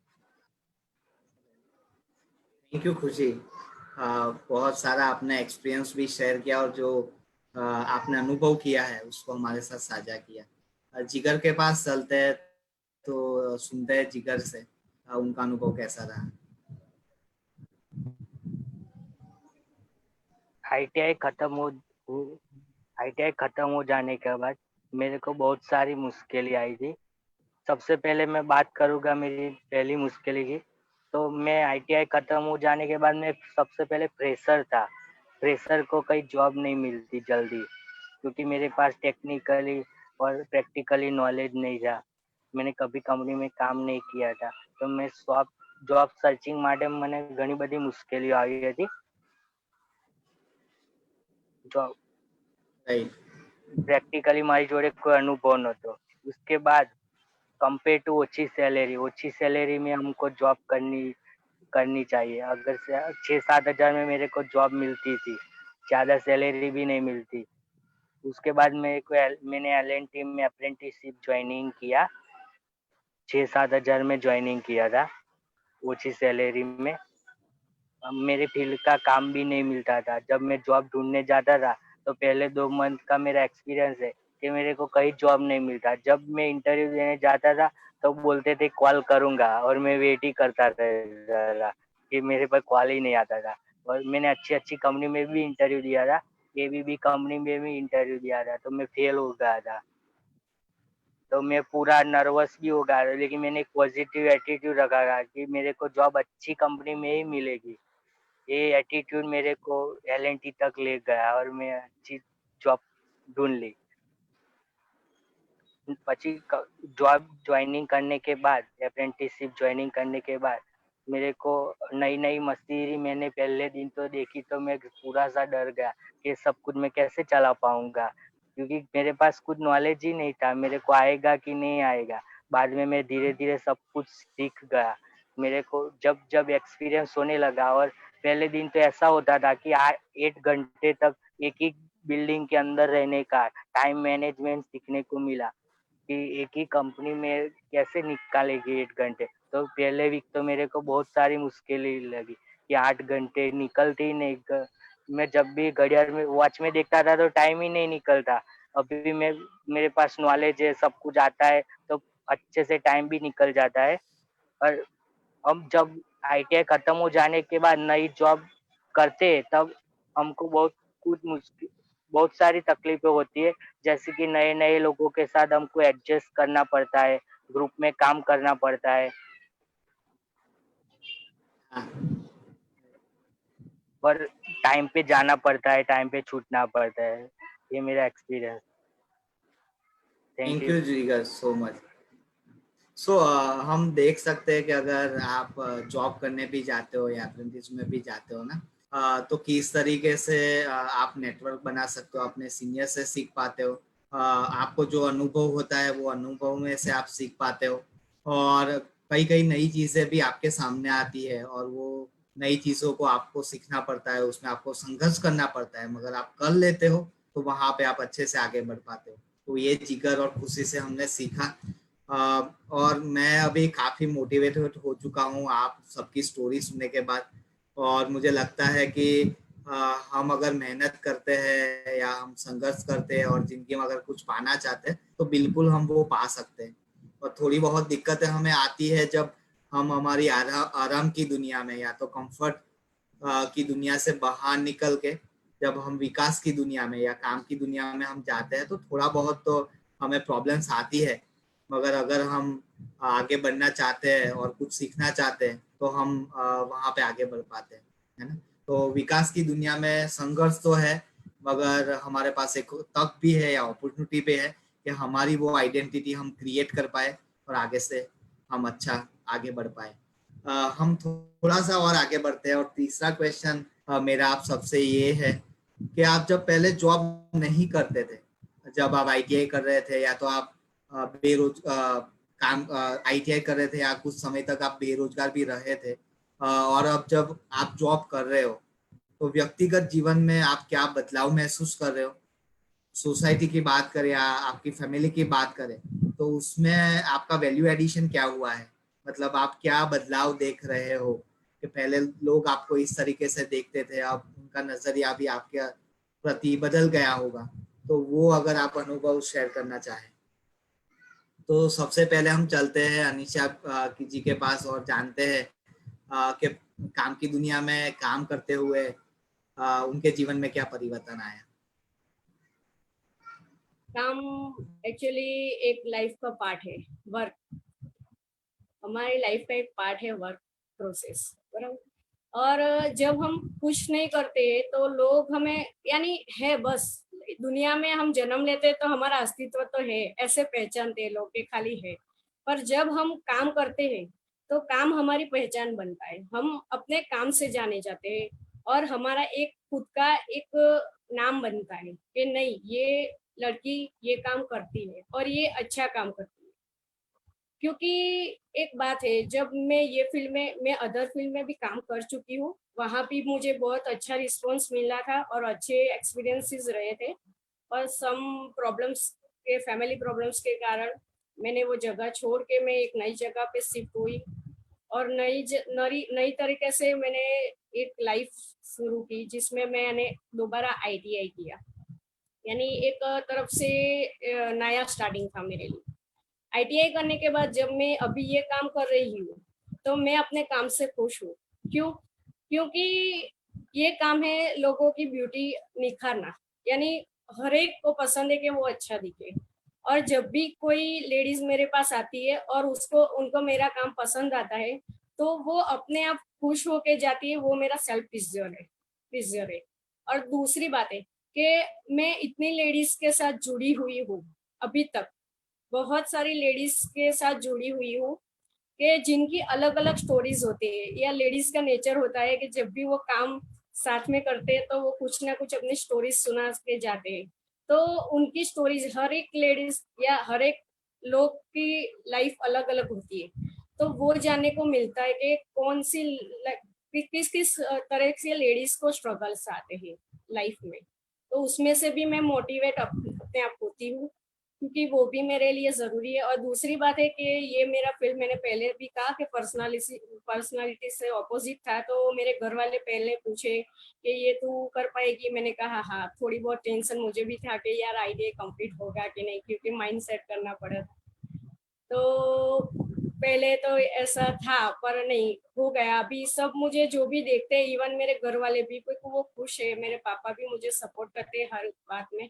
थैंक यू खुशी। बहुत सारा आपने एक्सपीरियंस भी शेयर किया और जो आपने अनुभव किया है उसको हमारे साथ साझा किया। जिगर के पास चलते हैं, तो सुनते हैं जिगर से उनका अनुभव कैसा रहा। आईटीआई खत्म हो आईटीआई खत्म हो जाने के बाद मेरे को बहुत सारी मुश्किलें आई थी। सबसे पहले मैं बात करूंगा मेरी पहली मुश्किल की। तो मैं आईटीआई खत्म हो जाने के बाद मैं सबसे पहले फ्रेशर था। फ्रेशर को कहीं जॉब नहीं मिलती जल्दी, क्योंकि मेरे पास टेक्निकली और प्रैक्टिकली नॉलेज नहीं था। मैंने कभी कंपनी में काम नहीं किया था, तो मैं जॉब सर्चिंग માટે મને ઘણી બધી મુશ્કેલીઓ આવી હતી। Job right. प्रैक्टिकली मारी जोड़े कोई अनुभव नहोतो। उसके बाद कंपेयर टू ओछी सैलरी में हमको जॉब करनी चाहिए। अगर 6-7 हज़ार में मेरे को जॉब मिलती थी, ज़्यादा सैलरी भी नहीं मिलती। उसके बाद मैंने एल&टी में अप्रेंटिसशिप ज्वाइनिंग किया। 6-7 हज़ार में ज्वाइनिंग किया था, ओछी सैलरी में। अब मेरे फील्ड का काम भी नहीं मिलता था। जब मैं जॉब ढूंढने जाता था, तो पहले 2 मंथ का मेरा एक्सपीरियंस है कि मेरे को कहीं जॉब नहीं मिलता। जब मैं इंटरव्यू देने जाता था, तो बोलते थे कॉल करूंगा, और मैं वेट ही करता रहता था कि मेरे पर कॉल ही नहीं आता था। और मैंने अच्छी कंपनी में भी इंटरव्यू दिया था, एबीबी कंपनी में भी इंटरव्यू दिया था, तो मैं फेल हो गया था। तो मैं पूरा नर्वस भी हो गया था, लेकिन मैंने एक पॉजिटिव एटीट्यूड रखा था कि मेरे को जॉब अच्छी कंपनी में ही मिलेगी। ये एटीट्यूड मेरे को एल&टी तक ले गया, और मैं अच्छी जॉब ढूंढ ली। પછી जॉब ज्वाइनिंग करने के बाद, अप्रेंटिसशिप ज्वाइनिंग करने के बाद, मेरे को नई नई मशीनरी मैंने पहले दिन तो देखी, तो मैं पूरा सा डर गया कि सब कुछ मैं कैसे चला पाऊंगा, क्योंकि मेरे पास कुछ नॉलेज ही नहीं था मेरे को आएगा कि नहीं आएगा। बाद में मैं धीरे धीरे सब कुछ सीख गया। मेरे को जब जब एक्सपीरियंस होने लगा, और पहले दिन तो ऐसा होता था कि 8 घंटे तक एक ही बिल्डिंग के अंदर रहने का टाइम मैनेजमेंट सीखने को मिला कि एक ही कंपनी में कैसे निकालेगी 8 घंटे। तो पहले वीक तो मेरे को बहुत सारी मुश्किलें लगी कि 8 घंटे निकलते ही नहीं। मैं जब भी घड़ियाल में वॉच में देखता था, तो टाइम ही नहीं निकलता। अभी भी मेरे पास नॉलेज है, सब कुछ आता है, तो अच्छे से टाइम भी निकल जाता है। और हम जब आईटीआई खत्म हो जाने के बाद नई जॉब करते हैं, तब हमको बहुत सारी तकलीफें होती है। जैसे कि नए नए लोगों के साथ हमको एडजस्ट करना पड़ता है, ग्रुप में काम करना पड़ता है, हाँ, और टाइम पे जाना पड़ता है, टाइम पे छूटना पड़ता है। ये मेरा experience. Thank thank you. You जिगर सो मच। सो हम देख सकते हैं कि अगर आप जॉब करने भी जाते हो या अप्रेंटिस में भी जाते हो ना, तो किस तरीके से आप नेटवर्क बना सकते हो, अपने सीनियर से सीख पाते हो। आपको जो अनुभव होता है वो अनुभव में से आप सीख पाते हो, और कई कई नई चीजें भी आपके सामने आती है, और वो नई चीजों को आपको सीखना पड़ता है, उसमें आपको संघर्ष करना पड़ता है, मगर आप कर लेते हो तो वहां पे आप अच्छे से आगे बढ़ पाते हो। तो ये जिगर और खुशी से हमने सीखा। और मैं अभी काफी मोटिवेटेड हो चुका हूँ आप सबकी स्टोरी सुनने के बाद। और मुझे लगता है कि हम अगर मेहनत करते हैं या हम संघर्ष करते हैं और जिंदगी में अगर कुछ पाना चाहते हैं, तो बिल्कुल हम वो पा सकते हैं। और थोड़ी बहुत दिक्कतें हमें आती है जब हम हमारी आराम की दुनिया में या तो कंफर्ट की दुनिया से बाहर निकल के जब हम विकास की दुनिया में या काम की दुनिया में हम जाते हैं, तो थोड़ा बहुत तो हमें प्रॉब्लम्स आती है। मगर अगर हम आगे बढ़ना चाहते हैं और कुछ सीखना चाहते हैं, तो हम वहां पे आगे बढ़ पाते हैं, है ना। तो विकास की दुनिया में संघर्ष तो है, मगर हमारे पास एक तक भी है या अपॉर्चुनिटी भी है कि हमारी वो आइडेंटिटी हम क्रिएट कर पाए और आगे से हम अच्छा आगे बढ़ पाए। हम थोड़ा सा और आगे बढ़ते हैं, और तीसरा क्वेश्चन मेरा आप सबसे ये है कि आप जब पहले जॉब नहीं करते थे, जब आप आईटीआई कर रहे थे, या तो आप काम आईटीआई कर रहे थे, या कुछ समय तक आप बेरोजगार भी रहे थे, और अब जब आप जॉब कर रहे हो, तो व्यक्तिगत जीवन में आप क्या बदलाव महसूस कर रहे हो। सोसाइटी की बात करें या आपकी फैमिली की बात करें, तो उसमें आपका वैल्यू एडिशन क्या हुआ है। मतलब आप क्या बदलाव देख रहे हो कि पहले लोग आपको इस तरीके से देखते थे, अब उनका नजरिया भी आपके प्रति बदल गया होगा। तो वो अगर आप अनुभव शेयर करना चाहें, तो सबसे पहले हम चलते हैं अनिशा जी के पास और जानते हैं कि काम की दुनिया में काम करते हुए उनके जीवन में क्या परिवर्तन आया। काम एक्चुअली एक लाइफ का पार्ट है। वर्क हमारी लाइफ का एक पार्ट है, वर्क प्रोसेस, बराबर। और जब हम कुछ नहीं करते तो लोग हमें, यानी है बस, दुनिया में हम जन्म लेते तो हमारा अस्तित्व तो है, ऐसे पहचानते हैं लोग कि खाली है। पर जब हम काम करते हैं तो काम हमारी पहचान बनता है, हम अपने काम से जाने जाते हैं और हमारा एक खुद का एक नाम बनता है कि नहीं, ये लड़की ये काम करती है और ये अच्छा काम करती है। क्योंकि एक बात है, जब मैं ये फील्ड में, मैं अदर फील्ड में भी काम कर चुकी हूँ, वहाँ भी मुझे बहुत अच्छा रिस्पॉन्स मिला था और अच्छे एक्सपीरियंसेस रहे थे। और सम प्रॉब्लम्स के, फैमिली प्रॉब्लम्स के कारण मैंने वो जगह छोड़ के मैं एक नई जगह पे शिफ्ट हुई और नई नई तरीके से मैंने एक लाइफ शुरू की, जिसमें मैंने दोबारा आईटीआई किया। यानी एक तरफ से नया स्टार्टिंग था मेरे लिए। आईटीआई करने के बाद जब मैं अभी ये काम कर रही हूँ तो मैं अपने काम से खुश हूँ। क्यों? क्योंकि ये काम है लोगों की ब्यूटी निखारना, यानी हर एक को पसंद है कि वो अच्छा दिखे। और जब भी कोई लेडीज मेरे पास आती है और उसको उनको मेरा काम पसंद आता है तो वो अपने आप खुश होके जाती है, वो मेरा सेल्फ प्लीजर है। और दूसरी बात है कि मैं इतनी लेडीज के साथ जुड़ी हुई हूँ अभी तक, बहुत सारी लेडीज के साथ जुड़ी हुई हूँ कि जिनकी अलग अलग स्टोरीज होती है, या लेडीज का नेचर होता है कि जब भी वो काम साथ में करते हैं तो वो कुछ ना कुछ अपनी स्टोरीज सुना के जाते हैं। तो उनकी स्टोरीज, हर एक लेडीज या हर एक लोग की लाइफ अलग अलग होती है, तो वो जानने को मिलता है कि कौन सी किस किस तरह से लेडीज को स्ट्रगल्स आते हैं लाइफ में। तो उसमें से भी मैं मोटिवेट अपने आप होती हूँ, क्योंकि वो भी मेरे लिए जरूरी है। और दूसरी बात है कि ये मेरा फील्ड, मैंने पहले भी कहा कि पर्सनालिटी से ऑपोजिट था, तो मेरे घर वाले पहले पूछे कि ये तू कर पाएगी। मैंने कहा हाँ, थोड़ी बहुत टेंशन मुझे भी था कि यार आईटीआई कंप्लीट होगा कि नहीं, क्योंकि माइंड सेट करना पड़ा। तो पहले तो ऐसा था, पर नहीं, हो गया। अभी सब मुझे जो भी देखते हैं, इवन मेरे घर वाले भी, क्योंकि वो खुश है, मेरे पापा भी मुझे सपोर्ट करते हैं हर बात में,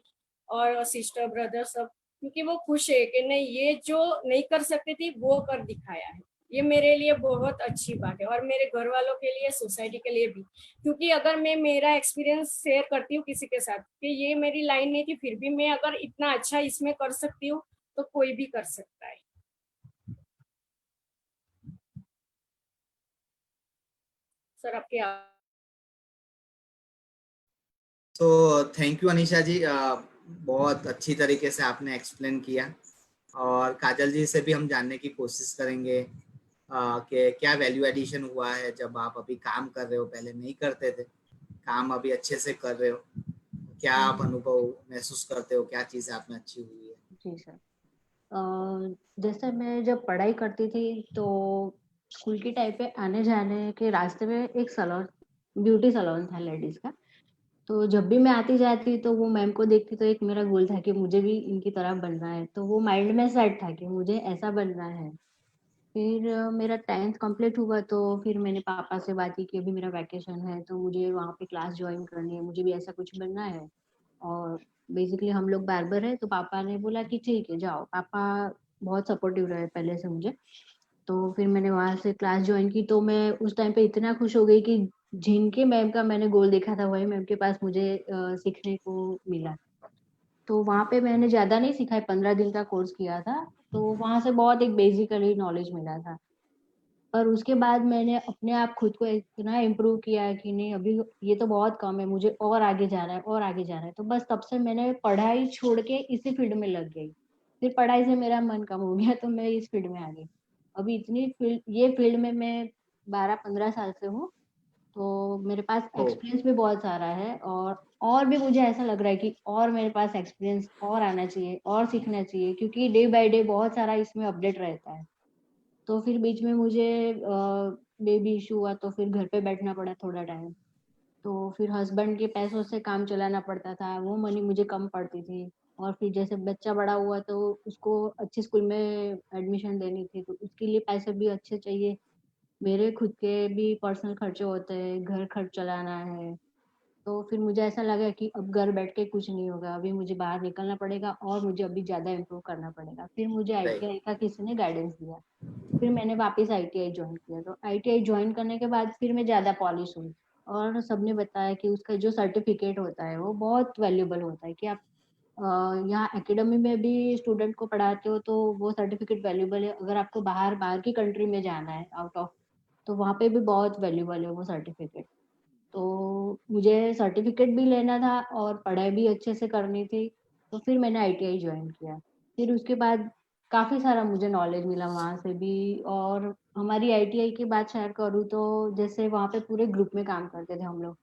और सिस्टर ब्रदर सब, क्योंकि वो खुश है कि नहीं, ये जो नहीं कर सकती थी वो कर दिखाया है। ये मेरे लिए बहुत अच्छी बात है, और मेरे घर वालों के लिए, सोसाइटी के लिए भी। क्योंकि अगर मैं मेरा एक्सपीरियंस शेयर करती हूँ किसी के साथ कि ये मेरी लाइन नहीं थी, फिर भी मैं अगर इतना अच्छा इसमें कर सकती हूँ तो कोई भी कर सकता है। सर आपके तो थैंक यू अनीशा जी, बहुत अच्छी तरीके से आपने एक्सप्लेन किया। और काजल जी से भी हम जानने की कोशिश करेंगे कि क्या वैल्यू एडिशन हुआ है जब आप अभी काम कर रहे हो, पहले नहीं करते थे, काम अभी अच्छे से कर रहे हो, क्या आप अनुभव महसूस करते हो, क्या चीज़ आप में अच्छी हुई है। जी सर। जैसे मैं जब पढ़ाई करती थी तो स्कूल की टाइम पे आने जाने के रास्ते में एक सैलून, ब्यूटी सैलून था लेडीज का। तो जब भी मैं आती जाती तो वो मैम को देखती तो एक मेरा गोल था कि मुझे भी इनकी तरह बनना है, तो वो माइंड में सेट था कि मुझे ऐसा बनना है। फिर मेरा 10th कंप्लीट हुआ तो फिर मैंने पापा से बात की कि अभी मेरा वैकेशन है तो मुझे वहाँ पे क्लास ज्वाइन करनी है, मुझे भी ऐसा कुछ बनना है। और बेसिकली हम लोग बार्बर है तो पापा ने बोला कि ठीक है जाओ। पापा बहुत सपोर्टिव रहे पहले से मुझे। तो फिर मैंने वहां से क्लास ज्वाइन की तो मैं उस टाइम पे इतना खुश हो गई कि जिनके मैम का मैंने गोल देखा था वही मैम के पास मुझे सीखने को मिला। तो वहां पे मैंने ज्यादा नहीं सीखा है, 15 दिन का कोर्स किया था। तो वहां से बहुत एक बेसिकली नॉलेज मिला था। पर उसके बाद मैंने अपने आप खुद को इतना इम्प्रूव किया है कि नहीं अभी ये तो बहुत कम है, मुझे और आगे जाना है और आगे जाना है। तो बस तब से मैंने पढ़ाई छोड़ के इसी फील्ड में लग गई। फिर पढ़ाई से मेरा मन कम हो गया तो मैं इस फील्ड में आ गई। अभी इतनी फील्ड, ये फील्ड में मैं 12-15 साल से हूँ। तो मेरे पास ओ, एक्सपीरियंस भी बहुत सारा है। और भी मुझे ऐसा लग रहा है कि और मेरे पास एक्सपीरियंस और आना चाहिए और सीखना चाहिए, क्योंकि डे बाय डे बहुत सारा इसमें अपडेट रहता है। तो फिर बीच में मुझे बेबी इशू हुआ तो फिर घर पे बैठना पड़ा थोड़ा टाइम। तो फिर हस्बैंड के पैसों से काम चलाना पड़ता था, वो मनी मुझे कम पड़ती थी। और फिर जैसे बच्चा बड़ा हुआ तो उसको अच्छे स्कूल में एडमिशन देनी थी तो उसके लिए पैसे भी अच्छे चाहिए। मेरे खुद के भी पर्सनल खर्चे होते हैं, घर खर्च चलाना है। तो फिर मुझे ऐसा लगा कि अब घर बैठ के कुछ नहीं होगा, अभी मुझे बाहर निकलना पड़ेगा और मुझे अभी ज़्यादा इम्प्रूव करना पड़ेगा। फिर मुझे राइट। आईटीआई का किसी ने गाइडेंस दिया, फिर मैंने वापस आईटीआई ज्वाइन किया। तो आईटीआई ज्वाइन करने के बाद फिर मैं ज़्यादा पॉलिश हुई, और सबने बताया कि उसका जो सर्टिफिकेट होता है वो बहुत वैल्यूबल होता है, कि आप यहाँ एकेडमी में भी स्टूडेंट को पढ़ाते हो तो वो सर्टिफिकेट वैल्यूबल है। अगर आपको बाहर बाहर की कंट्री में जाना है आउट ऑफ, तो वहाँ पे भी बहुत वैल्यूबल है वो सर्टिफिकेट। तो मुझे सर्टिफिकेट भी लेना था और पढ़ाई भी अच्छे से करनी थी, तो फिर मैंने आईटीआई ज्वाइन किया। फिर उसके बाद काफ़ी सारा मुझे नॉलेज मिला वहाँ से भी। और हमारी आईटीआई की बात शेयर करूँ तो जैसे वहाँ पे पूरे ग्रुप में काम करते थे हम लोग,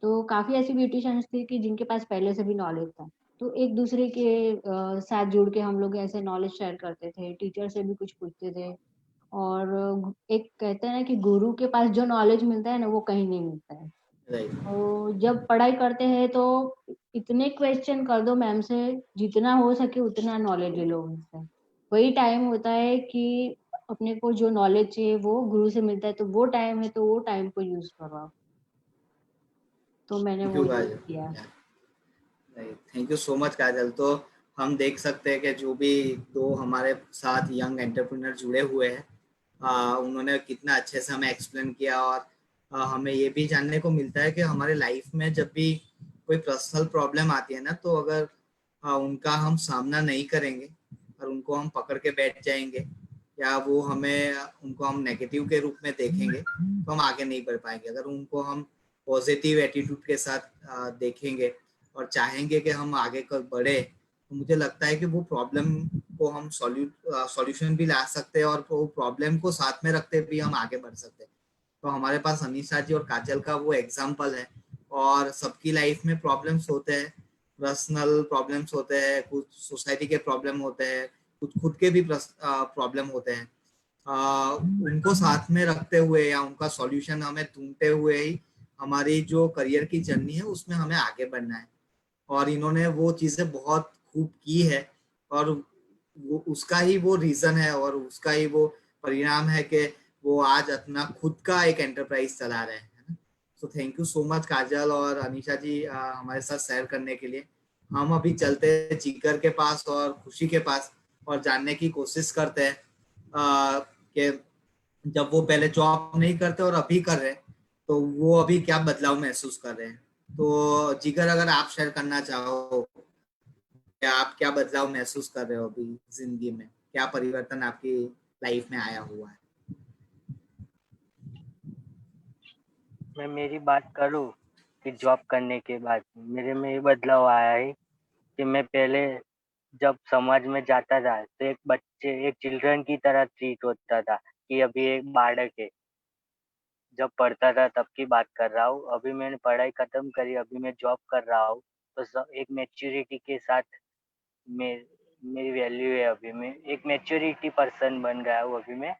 तो काफ़ी ऐसी ब्यूटिशियंस थी कि जिनके पास पहले से भी नॉलेज था, तो एक दूसरे के साथ जुड़ के हम लोग ऐसे नॉलेज शेयर करते थे, टीचर से भी कुछ पूछते थे। और एक कहते हैं ना कि गुरु के पास जो नॉलेज मिलता है ना वो कहीं नहीं मिलता है। राइट। तो जब पढ़ाई करते हैं तो इतने क्वेश्चन कर दो मैम से, जितना हो सके उतना नॉलेज ले लो उनसे। वही टाइम होता है कि अपने को जो नॉलेज चाहिए वो गुरु से मिलता है, तो वो टाइम है तो वो टाइम को यूज करो आप। तो मैंने थैंक वो यू यूज काजल। किया। थैंक यू सो मच काजल। तो हम देख सकते हैं कि जो भी दो हमारे साथ यंग एंटरप्रेन्योर जुड़े हुए हैं, उन्होंने कितना अच्छे से हमें एक्सप्लेन किया। और हमें ये भी जानने को मिलता है कि हमारे लाइफ में जब भी कोई पर्सनल प्रॉब्लम आती है ना, तो अगर उनका हम सामना नहीं करेंगे और उनको हम पकड़ के बैठ जाएंगे, या वो हमें उनको हम नेगेटिव के रूप में देखेंगे, तो हम आगे नहीं बढ़ पाएंगे। अगर उनको हम पॉजिटिव एटीट्यूड के साथ देखेंगे और चाहेंगे कि हम आगे कर बढ़े, तो मुझे लगता है कि वो प्रॉब्लम को हम सॉल्यूशन भी ला सकते हैं, और वो प्रॉब्लम को साथ में रखते भी हम आगे बढ़ सकते हैं। तो हमारे पास अनीशा जी और काजल का वो एग्जाम्पल है। और सबकी लाइफ में प्रॉब्लम्स होते हैं, पर्सनल प्रॉब्लम्स होते हैं, कुछ सोसाइटी के प्रॉब्लम होते हैं, कुछ खुद के भी प्रॉब्लम होते हैं। उनको साथ में रखते हुए या उनका सॉल्यूशन हमें ढूंढते हुए ही हमारी जो करियर की जर्नी है उसमें हमें आगे बढ़ना है। और इन्होंने वो चीजें बहुत खूब की है, और वो उसका ही वो रीजन है और उसका ही वो परिणाम है कि वो आज अपना खुद का एक एंटरप्राइज चला रहे हैं, है ना। तो थैंक यू सो मच काजल और अनीशा जी हमारे साथ शेयर करने के लिए। हम अभी चलते हैं जिगर के पास और खुशी के पास, और जानने की कोशिश करते हैं कि जब वो पहले जॉब नहीं करते और अभी कर रहे हैं, तो वो अभी क्या बदलाव महसूस कर रहे हैं। तो जिगर, अगर आप शेयर करना चाहो कि आप क्या बदलाव महसूस कर रहे हो अभी जिंदगी में, क्या परिवर्तन आपकी लाइफ में आया हुआ है। मैं मेरी बात करूँ कि जॉब करने के बाद मेरे में ये बदलाव आया है कि मैं पहले जब समाज में जाता था तो एक चिल्ड्रन की तरह ट्रीट होता था कि अभी एक बालक है। जब पढ़ता था तब की बात कर रहा हूँ। अभी मैंने पढ़ाई खत्म करी, अभी मैं जॉब कर रहा हूँ, तो एक मैच्योरिटी के साथ मेरी वैल्यू है। अभी मैं एक मैच्योरिटी पर्सन बन गया हूँ अभी मैं।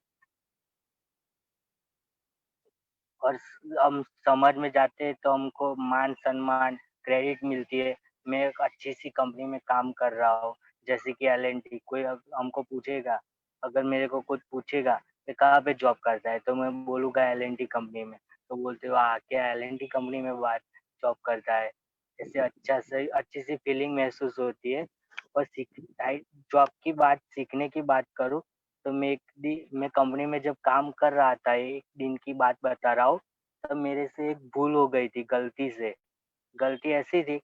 और हम समाज में जाते हैं तो हमको मान सम्मान क्रेडिट मिलती है। मैं एक अच्छी सी कंपनी में काम कर रहा हूँ, जैसे कि एल&टी। कोई हमको पूछेगा, अगर मेरे को कुछ पूछेगा कि कहाँ पे जॉब करता है, तो मैं बोलूँगा एल&टी कंपनी में। तो बोलते हो क्या एल&टी कंपनी में बात जॉब करता है। ऐसे अच्छी सी फीलिंग महसूस होती है। और जॉब की बात, सीखने की बात करूँ तो मैं कंपनी में जब काम कर रहा था, एक दिन की बात बता रहा हूँ, तब मेरे से एक भूल हो गई थी गलती से। गलती ऐसी थी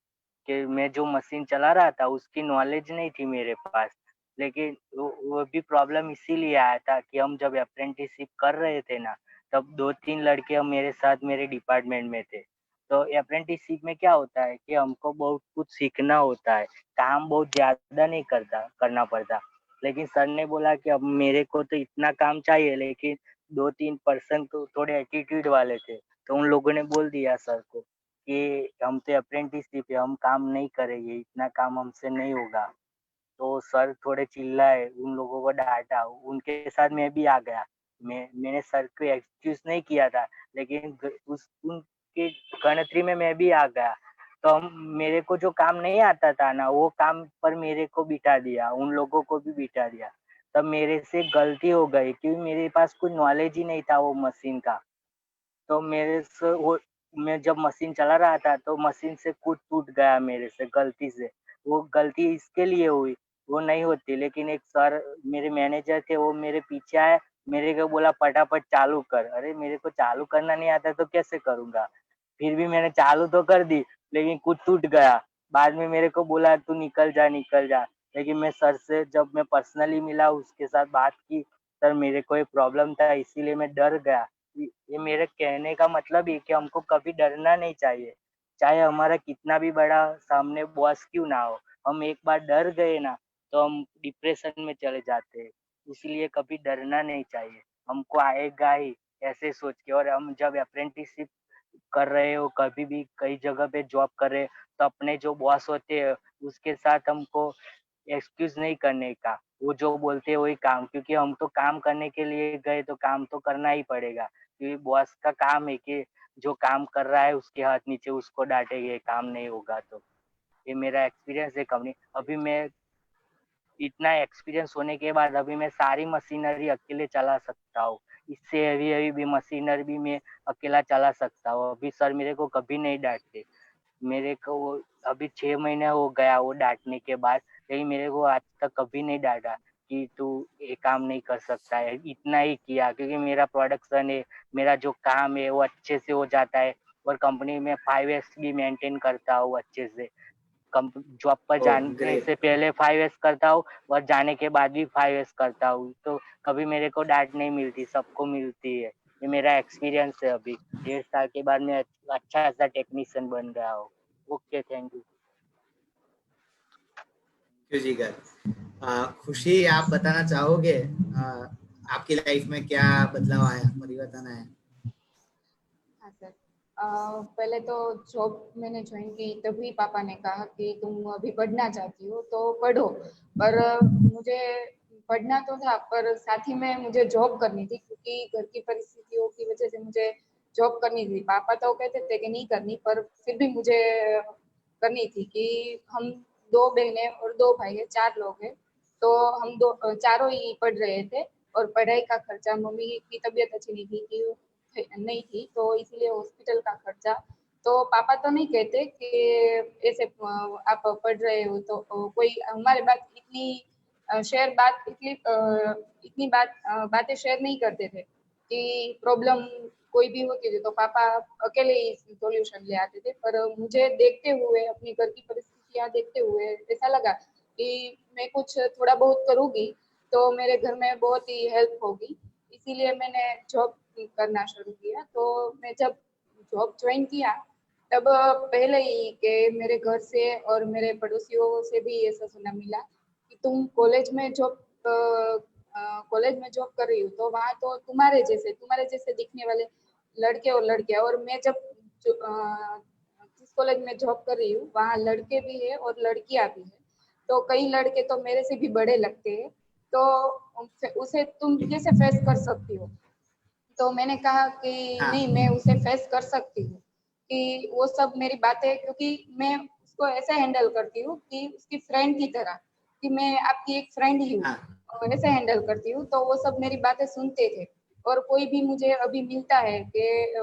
कि मैं जो मशीन चला रहा था उसकी नॉलेज नहीं थी मेरे पास। लेकिन वो भी प्रॉब्लम इसीलिए आया था कि हम जब अप्रेंटिसशिप कर रहे थे ना, तब 2-3 लड़के हम मेरे साथ मेरे डिपार्टमेंट में थे। तो अप्रेंटिसशिप में क्या होता है कि हमको बहुत कुछ सीखना होता है, काम बहुत ज़्यादा नहीं करना पड़ता। लेकिन सर ने बोला कि अब मेरे को तो इतना काम चाहिए, लेकिन 2-3 पर्सन तो थोड़े एटीट्यूड वाले थे। तो उन लोगों ने बोल दिया सर को कि हम तो अप्रेंटिसशिप है, हम काम नहीं करेंगे, इतना काम हमसे नहीं होगा। तो सर थोड़े चिल्लाए, उन लोगों को डाँटा, उनके साथ मैं भी आ गया। मैंने सर को एक्सक्यूज़ नहीं किया था, लेकिन उनके गणतरी में मैं भी आ गया। तो मेरे को जो काम नहीं आता था ना, वो काम पर मेरे को बिठा दिया, उन लोगों को भी बिठा दिया। तब मेरे से गलती हो गई क्योंकि मेरे पास कोई नॉलेज ही नहीं था वो मशीन का। तो मेरे से वो मैं जब मशीन चला रहा था तो मशीन से कुछ टूट गया मेरे से गलती से। वो गलती इसके लिए हुई, वो नहीं होती, लेकिन एक सर मेरे मैनेजर थे, वो मेरे पीछे आए, मेरे को बोला फटाफट चालू कर। अरे मेरे को चालू करना नहीं आता तो कैसे करूँगा? फिर भी मैंने चालू तो कर दी, लेकिन कुछ टूट गया। बाद में मेरे को बोला तू निकल जा, निकल जा। लेकिन मैं सर से जब मैं पर्सनली मिला, उसके साथ बात की, सर मेरे को ये प्रॉब्लम था इसीलिए मैं डर गया। ये मेरे कहने का मतलब ये कि हमको कभी डरना नहीं चाहिए, चाहे हमारा कितना भी बड़ा सामने बॉस क्यों ना हो। हम एक बार डर गए ना तो हम डिप्रेशन में चले जाते हैं। इसलिए कभी डरना नहीं चाहिए, हमको आएगा ही ऐसे सोच के। और हम जब अप्रेंटिसशिप कर रहे हो, कभी भी कई जगह पे जॉब कर रहे हो, तो अपने जो बॉस होते हैं उसके साथ हमको एक्सक्यूज नहीं करने का। वो जो बोलते हैं वही काम, क्योंकि हम तो काम करने के लिए गए तो काम तो करना ही पड़ेगा, क्योंकि बॉस का काम है कि जो काम कर रहा है उसके हाथ नीचे उसको डांटेंगे काम नहीं होगा तो। ये मेरा एक्सपीरियंस है कंपनी। अभी मैं इतना एक्सपीरियंस होने के बाद अभी मैं सारी मशीनरी अकेले चला सकता हूँ। इससे हेवी हेवी भी मशीनरी भी मैं अकेला चला सकता हूँ। अभी सर मेरे को कभी नहीं डांटते। मेरे को वो अभी 6 महीने हो गया वो डांटने के बाद, लेकिन मेरे को आज तक कभी नहीं डांटा कि तू ये काम नहीं कर सकता है। इतना ही किया क्योंकि मेरा प्रोडक्शन है, मेरा जो काम है वो अच्छे से हो जाता है। और कंपनी में 5S भी मेंटेन करता हूँ अच्छे से। जॉब पर ओह जाने ग्रेट। से पहले 5S करता हूँ और जाने के बाद भी 5S करता हूँ, तो कभी मेरे को डांट नहीं मिलती, सबको मिलती है। ये मेरा एक्सपीरियंस है। अभी 1.5 साल के बाद मैं अच्छा सा टेक्नीशियन बन गया हूँ। Okay, thank you. क्यों जिगर, खुशी आप बताना चाहोगे आपकी लाइफ में क्या बदलाव आया, परिवर्तन आया? हाँ सर। पहले तो जॉब मैंने ज्वाइन की तभी पापा ने कहा कि तुम अभी पढ़ना चाहती हो तो पढ़ो, पर मुझे पढ़ना तो था पर साथ ही में मुझे जॉब करनी थी, क्योंकि घर की परिस्थितियों की वजह से मुझे जॉब करनी थी। पापा तो कहते थे कि नहीं करनी, पर फिर भी मुझे करनी थी कि हम 2 बहनें और 2 भाई है, 4 लोग हैं। तो हम चारों ही पढ़ रहे थे, और पढ़ाई का खर्चा, मम्मी की तबीयत अच्छी नहीं थी कि नहीं थी तो इसीलिए हॉस्पिटल का खर्चा। तो पापा तो नहीं कहते कि ऐसे आप पढ़ रहे हो तो कोई हमारे बात इतनी शेयर बात इतनी बातें शेयर नहीं करते थे कि प्रॉब्लम कोई भी होती थी तो पापा अकेले ही सॉल्यूशन ले आते थे। पर मुझे देखते हुए, अपनी घर की परिस्थितियां देखते हुए ऐसा लगा कि मैं कुछ थोड़ा बहुत करूंगी तो मेरे घर में बहुत ही हेल्प होगी। इसीलिए मैंने जॉब करना शुरू किया। तो मैं जब जॉब ज्वाइन किया तब पहले ही के मेरे घर से और मेरे पड़ोसियों से भी ऐसा सुनना मिला कि तुम कॉलेज में जॉब कर रही हो तो वहाँ तो तुम्हारे जैसे दिखने वाले लड़के और लड़कियां, और मैं जिस कॉलेज में जॉब कर रही हूँ वहाँ लड़के भी है और लड़कियां भी है। तो कई लड़के तो मेरे से भी बड़े लगते हैं, तो उसे तुम कैसे फेस कर सकती हो? तो मैंने कहा कि नहीं, हाँ मैं उसे फेस कर सकती हूँ, कि वो सब मेरी बातें, क्योंकि मैं उसको ऐसे हैंडल करती हूँ कि उसकी फ्रेंड की तरह, कि मैं आपकी एक फ्रेंड ही हूँ, हाँ और ऐसे हैंडल करती हूँ। तो वो सब मेरी बातें सुनते थे। और कोई भी मुझे अभी मिलता है कि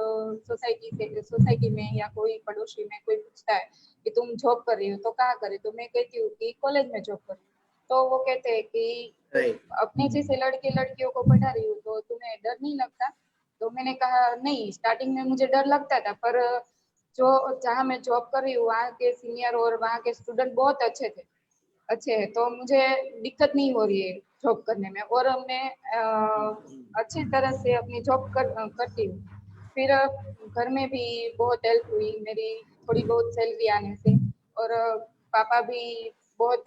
सोसाइटी में या कोई पड़ोसी में कोई पूछता है कि तुम जॉब कर रही हो तो कहाँ करे, तो मैं कहती हूँ कि कॉलेज में जॉब कर रही हूँ। तो वो कहते हैं कि तुम राइट। अपने जैसे लड़के लड़कियों को पढ़ा रही हो तो तुम्हें डर नहीं लगता? तो मैंने कहा नहीं, स्टार्टिंग में मुझे डर लगता था, पर जो जहाँ मैं जॉब कर रही हूँ वहाँ के सीनियर और वहाँ के स्टूडेंट बहुत अच्छे हैं, तो मुझे दिक्कत नहीं हो रही है जॉब करने में, और मैं अच्छी तरह से अपनी करती हूँ। फिर घर में भी बहुत हेल्प हुई मेरी, थोड़ी बहुत सैलरी आने से। और पापा भी बहुत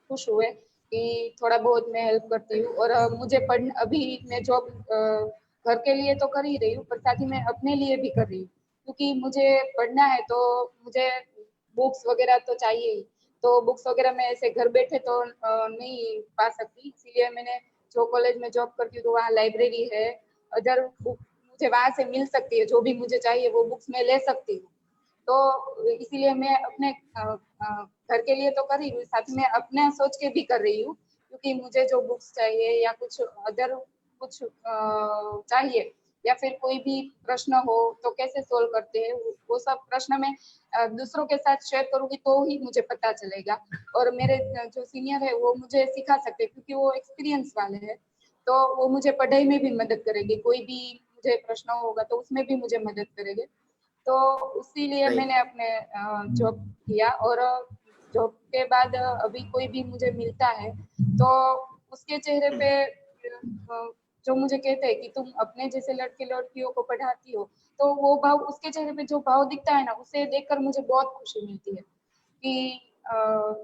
खुश हुए कि थोड़ा बहुत मैं हेल्प करती हूँ। और मुझे पढ़ अभी मैं जॉब घर के लिए तो कर ही रही हूँ, पर साथ ही मैं अपने लिए भी कर रही हूँ, क्योंकि मुझे पढ़ना है तो मुझे बुक्स वगैरह तो चाहिए ही। तो बुक्स वगैरह मैं ऐसे घर बैठे तो नहीं पा सकती, इसीलिए मैंने जो कॉलेज में जॉब करती हूँ तो वहाँ लाइब्रेरी है, अदर बुक मुझे वहां से मिल सकती है, जो भी मुझे चाहिए वो बुक्स मैं ले सकती हूँ। तो इसीलिए मैं अपने घर के लिए तो कर रही हूँ, साथ में अपने सोच के भी कर रही हूँ, क्योंकि मुझे जो बुक्स चाहिए या कुछ अदर कुछ चाहिए या फिर कोई भी प्रश्न हो तो कैसे सोल्व करते हैं, वो सब प्रश्न में दूसरों के साथ शेयर करूंगी तो ही मुझे पता चलेगा। और मेरे जो सीनियर है वो मुझे सिखा सकते हैं क्योंकि वो एक्सपीरियंस वाले हैं, तो वो मुझे पढ़ाई में भी मदद करेंगे, कोई भी मुझे प्रश्न होगा तो उसमें भी मुझे मदद करेंगे। तो इसीलिए राइट। मैंने अपने जॉब किया। और जॉब के बाद अभी कोई भी मुझे मिलता है तो उसके चेहरे पे जो मुझे कहते हैं कि तुम अपने जैसे लड़के लड़कियों को पढ़ाती हो, तो वो भाव, उसके चेहरे पे जो भाव दिखता है ना, उसे देखकर मुझे बहुत खुशी मिलती है कि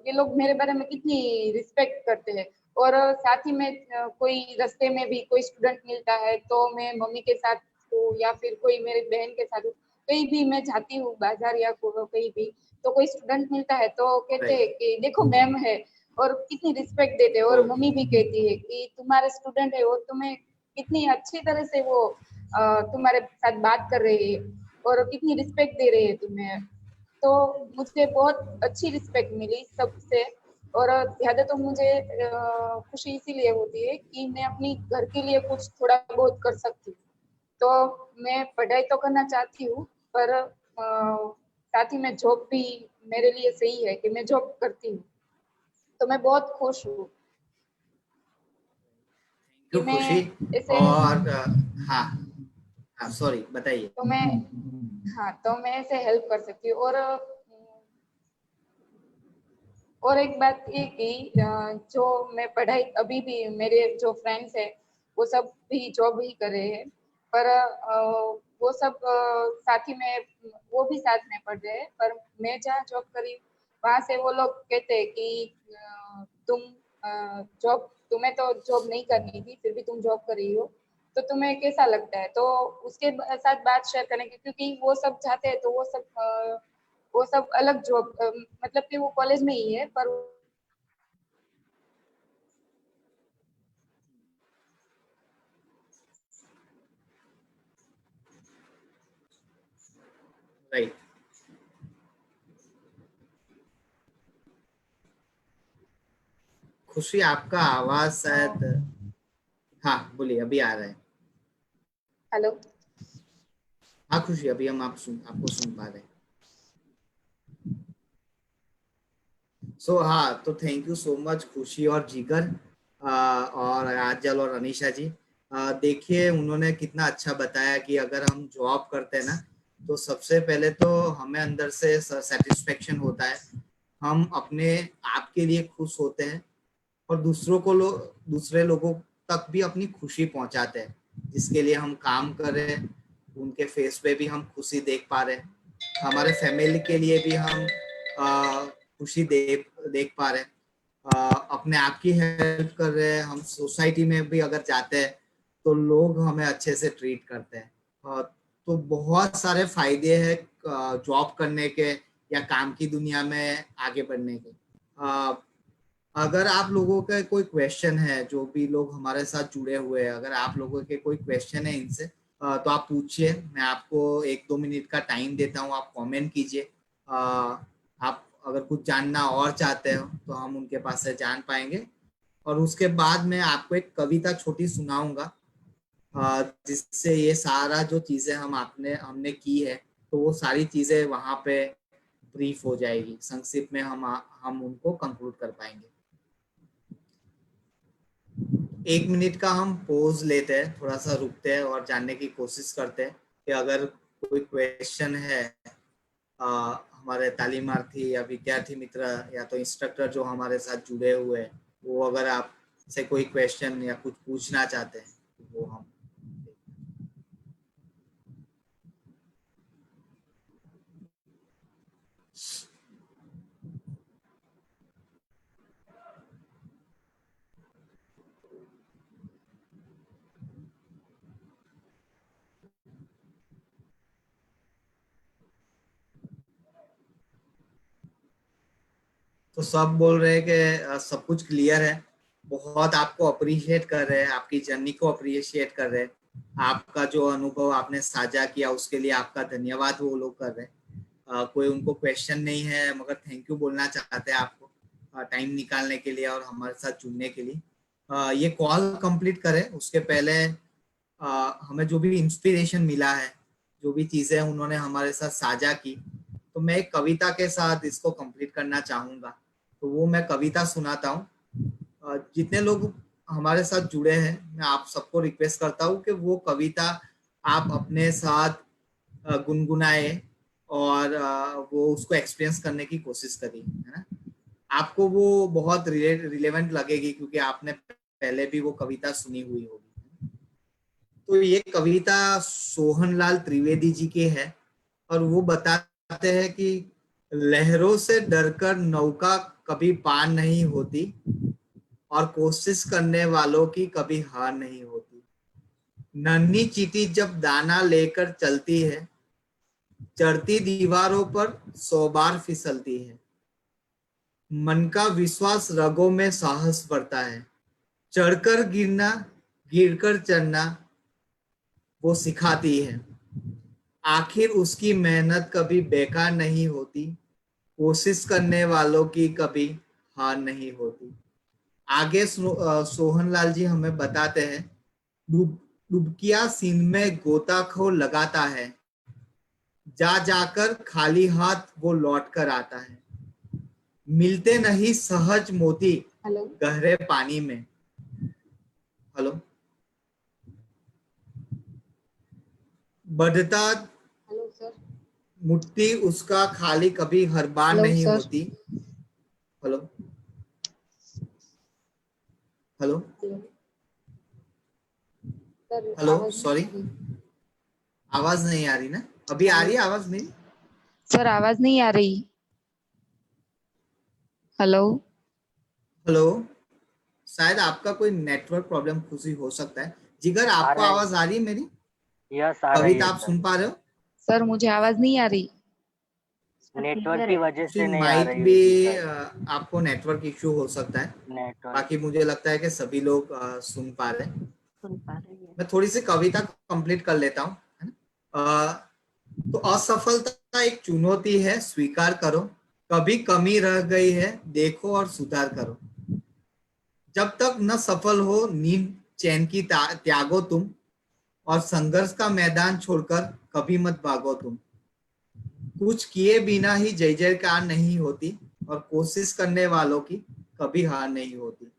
ये लोग मेरे बारे में कितनी रिस्पेक्ट करते हैं। और साथ ही में कोई रास्ते में भी कोई स्टूडेंट मिलता है तो मैं मम्मी के साथ हूँ या फिर कोई मेरी बहन के साथ हूँ, कहीं भी मैं जाती हूँ बाजार या कहीं भी, तो कोई स्टूडेंट मिलता है तो कहते हैं राइट। कि देखो मैम है, और कितनी रिस्पेक्ट देते हैं। और ओके। मम्मी भी कहती है कि तुम्हारे स्टूडेंट है वो तुम्हें कितनी अच्छी तरह से वो तुम्हारे साथ बात कर रहे हैं और कितनी रिस्पेक्ट दे रहे हैं तुम्हें। तो मुझे बहुत अच्छी रिस्पेक्ट मिली सबसे। और ज्यादा तो मुझे खुशी इसीलिए होती है कि मैं अपनी घर के लिए कुछ थोड़ा बहुत कर सकती हूँ। तो मैं पढ़ाई तो करना चाहती हूँ, पर साथ ही में जॉब भी मेरे लिए सही है कि मैं जॉब करती हूँ। तो मैं बहुत खुश हूँ कि क्यों मैं खुशी। ऐसे, और हाँ, हाँ सॉरी, बताइए। तो मैं, हाँ तो मैं ऐसे हेल्प कर सकती हूँ। और एक बात ये कि जो मैं पढ़ाई, अभी भी मेरे जो फ्रेंड्स है वो सब भी जॉब ही कर रहे हैं, पर वो सब साथ ही में, वो भी साथ में पढ़ रहे हैं, पर मैं जहाँ जॉब करी वहां से वो लोग कहते हैं कि तुम जॉब, तुम्हें तो जॉब नहीं करनी थी फिर भी तुम जॉब कर रही हो, तो तुम्हें कैसा लगता है। तो उसके साथ बात शेयर करेंगे क्योंकि वो सब चाहते हैं, तो वो सब अलग जॉब, मतलब कि वो कॉलेज में ही है पर राइट। खुशी, आपका आवाज शायद, हाँ बोलिए, अभी आ रहा है। हेलो। हाँ खुशी, अभी हम आपको सुन पा रहे हैं। सो हाँ, तो थैंक यू सो मच खुशी और जिगर, और आजल और अनीशा जी। देखिए उन्होंने कितना अच्छा बताया कि अगर हम जॉब करते हैं ना, तो सबसे पहले तो हमें अंदर से सेटिस्फेक्शन होता है, हम अपने आप के लिए खुश होते हैं, और दूसरे लोगों तक भी अपनी खुशी पहुंचाते हैं, जिसके लिए हम काम कर रहे हैं उनके फेस पे भी हम खुशी देख पा रहे हैं, हमारे फैमिली के लिए भी हम खुशी देख पा रहे हैं, अपने आप की हेल्प कर रहे हैं, हम सोसाइटी में भी अगर जाते हैं तो लोग हमें अच्छे से ट्रीट करते हैं। तो बहुत सारे फायदे हैं जॉब करने के या काम की दुनिया में आगे बढ़ने के। अगर आप लोगों का कोई क्वेश्चन है, जो भी लोग हमारे साथ जुड़े हुए हैं, अगर आप लोगों के कोई क्वेश्चन है इनसे, तो आप पूछिए, मैं आपको 1-2 मिनट का टाइम देता हूँ, आप कमेंट कीजिए। आप अगर कुछ जानना और चाहते हो तो हम उनके पास से जान पाएंगे, और उसके बाद मैं आपको एक कविता छोटी सुनाऊंगा, जिससे ये सारा जो चीजें हमने की है, तो वो सारी चीजें वहां पे ब्रीफ हो जाएगी, संक्षिप्त में हम उनको कंक्लूड कर पाएंगे। 1 मिनट का हम पॉज लेते हैं, थोड़ा सा रुकते हैं और जानने की कोशिश करते हैं कि अगर कोई क्वेश्चन है, हमारे तालीमार्थी या विद्यार्थी मित्र या तो इंस्ट्रक्टर जो हमारे साथ जुड़े हुए हैं, वो अगर आप से कोई क्वेश्चन या कुछ पूछना चाहते हैं तो वो हम। तो सब बोल रहे हैं कि सब कुछ क्लियर है, बहुत आपको अप्रिशिएट कर रहे हैं, आपकी जर्नी को अप्रिशिएट कर रहे हैं, आपका जो अनुभव आपने साझा किया उसके लिए आपका धन्यवाद वो लोग कर रहे हैं। कोई उनको क्वेश्चन नहीं है, मगर थैंक यू बोलना चाहते हैं आपको टाइम निकालने के लिए और हमारे साथ जुड़ने के लिए। ये कॉल कंप्लीट करें उसके पहले हमें जो भी इंस्पिरेशन मिला है, जो भी चीजें उन्होंने हमारे साथ साझा की, तो मैं एक कविता के साथ इसको कंप्लीट करना चाहूंगा। तो वो मैं कविता सुनाता हूँ। जितने लोग हमारे साथ जुड़े हैं, मैं आप सबको रिक्वेस्ट करता हूँ कि वो कविता आप अपने साथ गुनगुनाए और वो उसको एक्सपीरियंस करने की कोशिश करिए, है ना। आपको वो बहुत रिलेवेंट लगेगी क्योंकि आपने पहले भी वो कविता सुनी हुई होगी। तो ये कविता सोहनलाल त्रिवेदी जी की है और वो बताते हैं कि लहरों से डरकर नौका कभी पार नहीं होती और कोशिश करने वालों की कभी हार नहीं होती। नन्ही चींटी जब दाना लेकर चलती है, चढ़ती दीवारों पर 100 बार फिसलती है। मन का विश्वास रगों में साहस बढ़ता है, चढ़कर गिरना गिरकर चढ़ना वो सिखाती है। आखिर उसकी मेहनत कभी बेकार नहीं होती, कोशिश करने वालों की कभी हार नहीं होती। आगे सोहनलाल जी हमें बताते हैं, डुबकिया सीन में गोताखोर लगाता है, जा जाकर खाली हाथ वो लौट कर आता है। मिलते नहीं सहज मोती हेलो गहरे पानी में। हेलो, बढ़ता हेलो सर मुट्ठी उसका खाली कभी हर बार हेलो नहीं सर होती। Hello hello hello sir hello, आवाज सॉरी, नहीं आ रही। आवाज नहीं आ रही ना? अभी आ रही है आवाज मेरी? सर आवाज नहीं आ रही। हेलो हेलो, शायद आपका कोई नेटवर्क प्रॉब्लम खुशी हो सकता है। जिगर, आ आपको रहा है। आवाज आ रही है मेरी? यस, आ रही कविता है आप सर। सुन पा रहे हो? सर मुझे आवाज नहीं आ रही। सर नेटवर्क क्लियर की है। वजह से नहीं आ माइट रही भी होगी शायद। आपको नेटवर्क इश्यू हो सकता है। नेटवर्क। बाकी मुझे लगता है कि सभी लोग सुन पा रहे हैं। सुन पा रही है। मैं थोड़ी सी कविता कंप्लीट कर लेता हूँ, है ना। तो असफलता एक चुनौती है, स्वीकार करो। कभी कमी रह गई है, देखो और सुधार करो। जब तक न सफल हो नींद चैन की त्यागो तुम, और संघर्ष का मैदान छोड़कर कभी मत भागो तुम। कुछ किए बिना ही जय जयकार नहीं होती, और कोशिश करने वालों की कभी हार नहीं होती।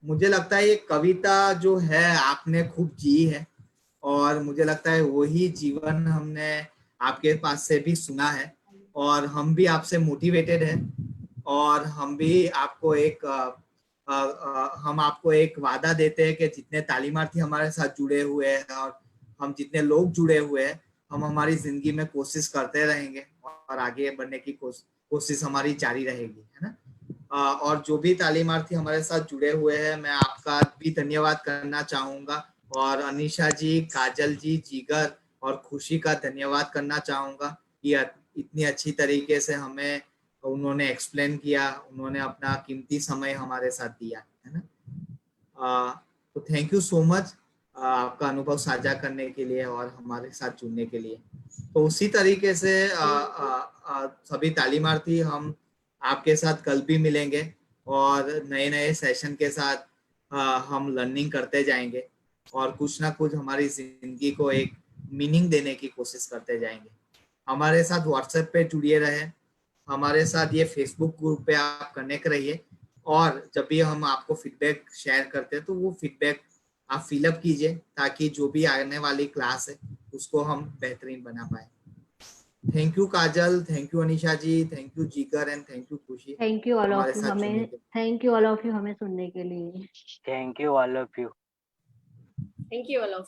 मुझे लगता है ये कविता जो है आपने खूब जी है, और मुझे लगता है वही जीवन हमने आपके पास से भी सुना है, और हम भी आपसे मोटिवेटेड है। और हम भी आपको हम आपको एक वादा देते हैं कि जितने तालीमार्थी हमारे साथ जुड़े हुए हैं और हम जितने लोग जुड़े हुए हैं, हम हमारी जिंदगी में कोशिश करते रहेंगे और आगे बढ़ने की कोशिश हमारी जारी रहेगी, है ना। और जो भी तालीमार्थी हमारे साथ जुड़े हुए हैं, मैं आपका भी धन्यवाद करना चाहूंगा, और अनीशा जी, काजल जी, जीगर और खुशी का धन्यवाद करना चाहूंगा कि इतनी अच्छी तरीके से हमें उन्होंने एक्सप्लेन किया, उन्होंने अपना कीमती समय हमारे साथ दिया, है ना। तो थैंक यू सो मच आपका अनुभव साझा करने के लिए और हमारे साथ जुड़ने के लिए। तो उसी तरीके से सभी तालीमार्थी हम आपके साथ कल भी मिलेंगे, और नए नए सेशन के साथ हम लर्निंग करते जाएंगे, और कुछ ना कुछ हमारी जिंदगी को एक मीनिंग देने की कोशिश करते जाएंगे। हमारे साथ व्हाट्सएप पे जुड़िए रहे, हमारे साथ ये फेसबुक ग्रुप पे आप कनेक्ट रहिए, और जब भी हम आपको फीडबैक शेयर करते हैं तो वो फीडबैक आप फिलअप कीजिए, ताकि जो भी आने वाली क्लास है उसको हम बेहतरीन बना पाए। Thank you Kajal, thank you Anisha ji, thank you Jeekar, and thank you Khushi thank you all हमारे ऑफ यू, साथ जुड़ने हमें के लिए। Thank you all of you हमें सुनने के लिए। Thank you all of you. Thank you all of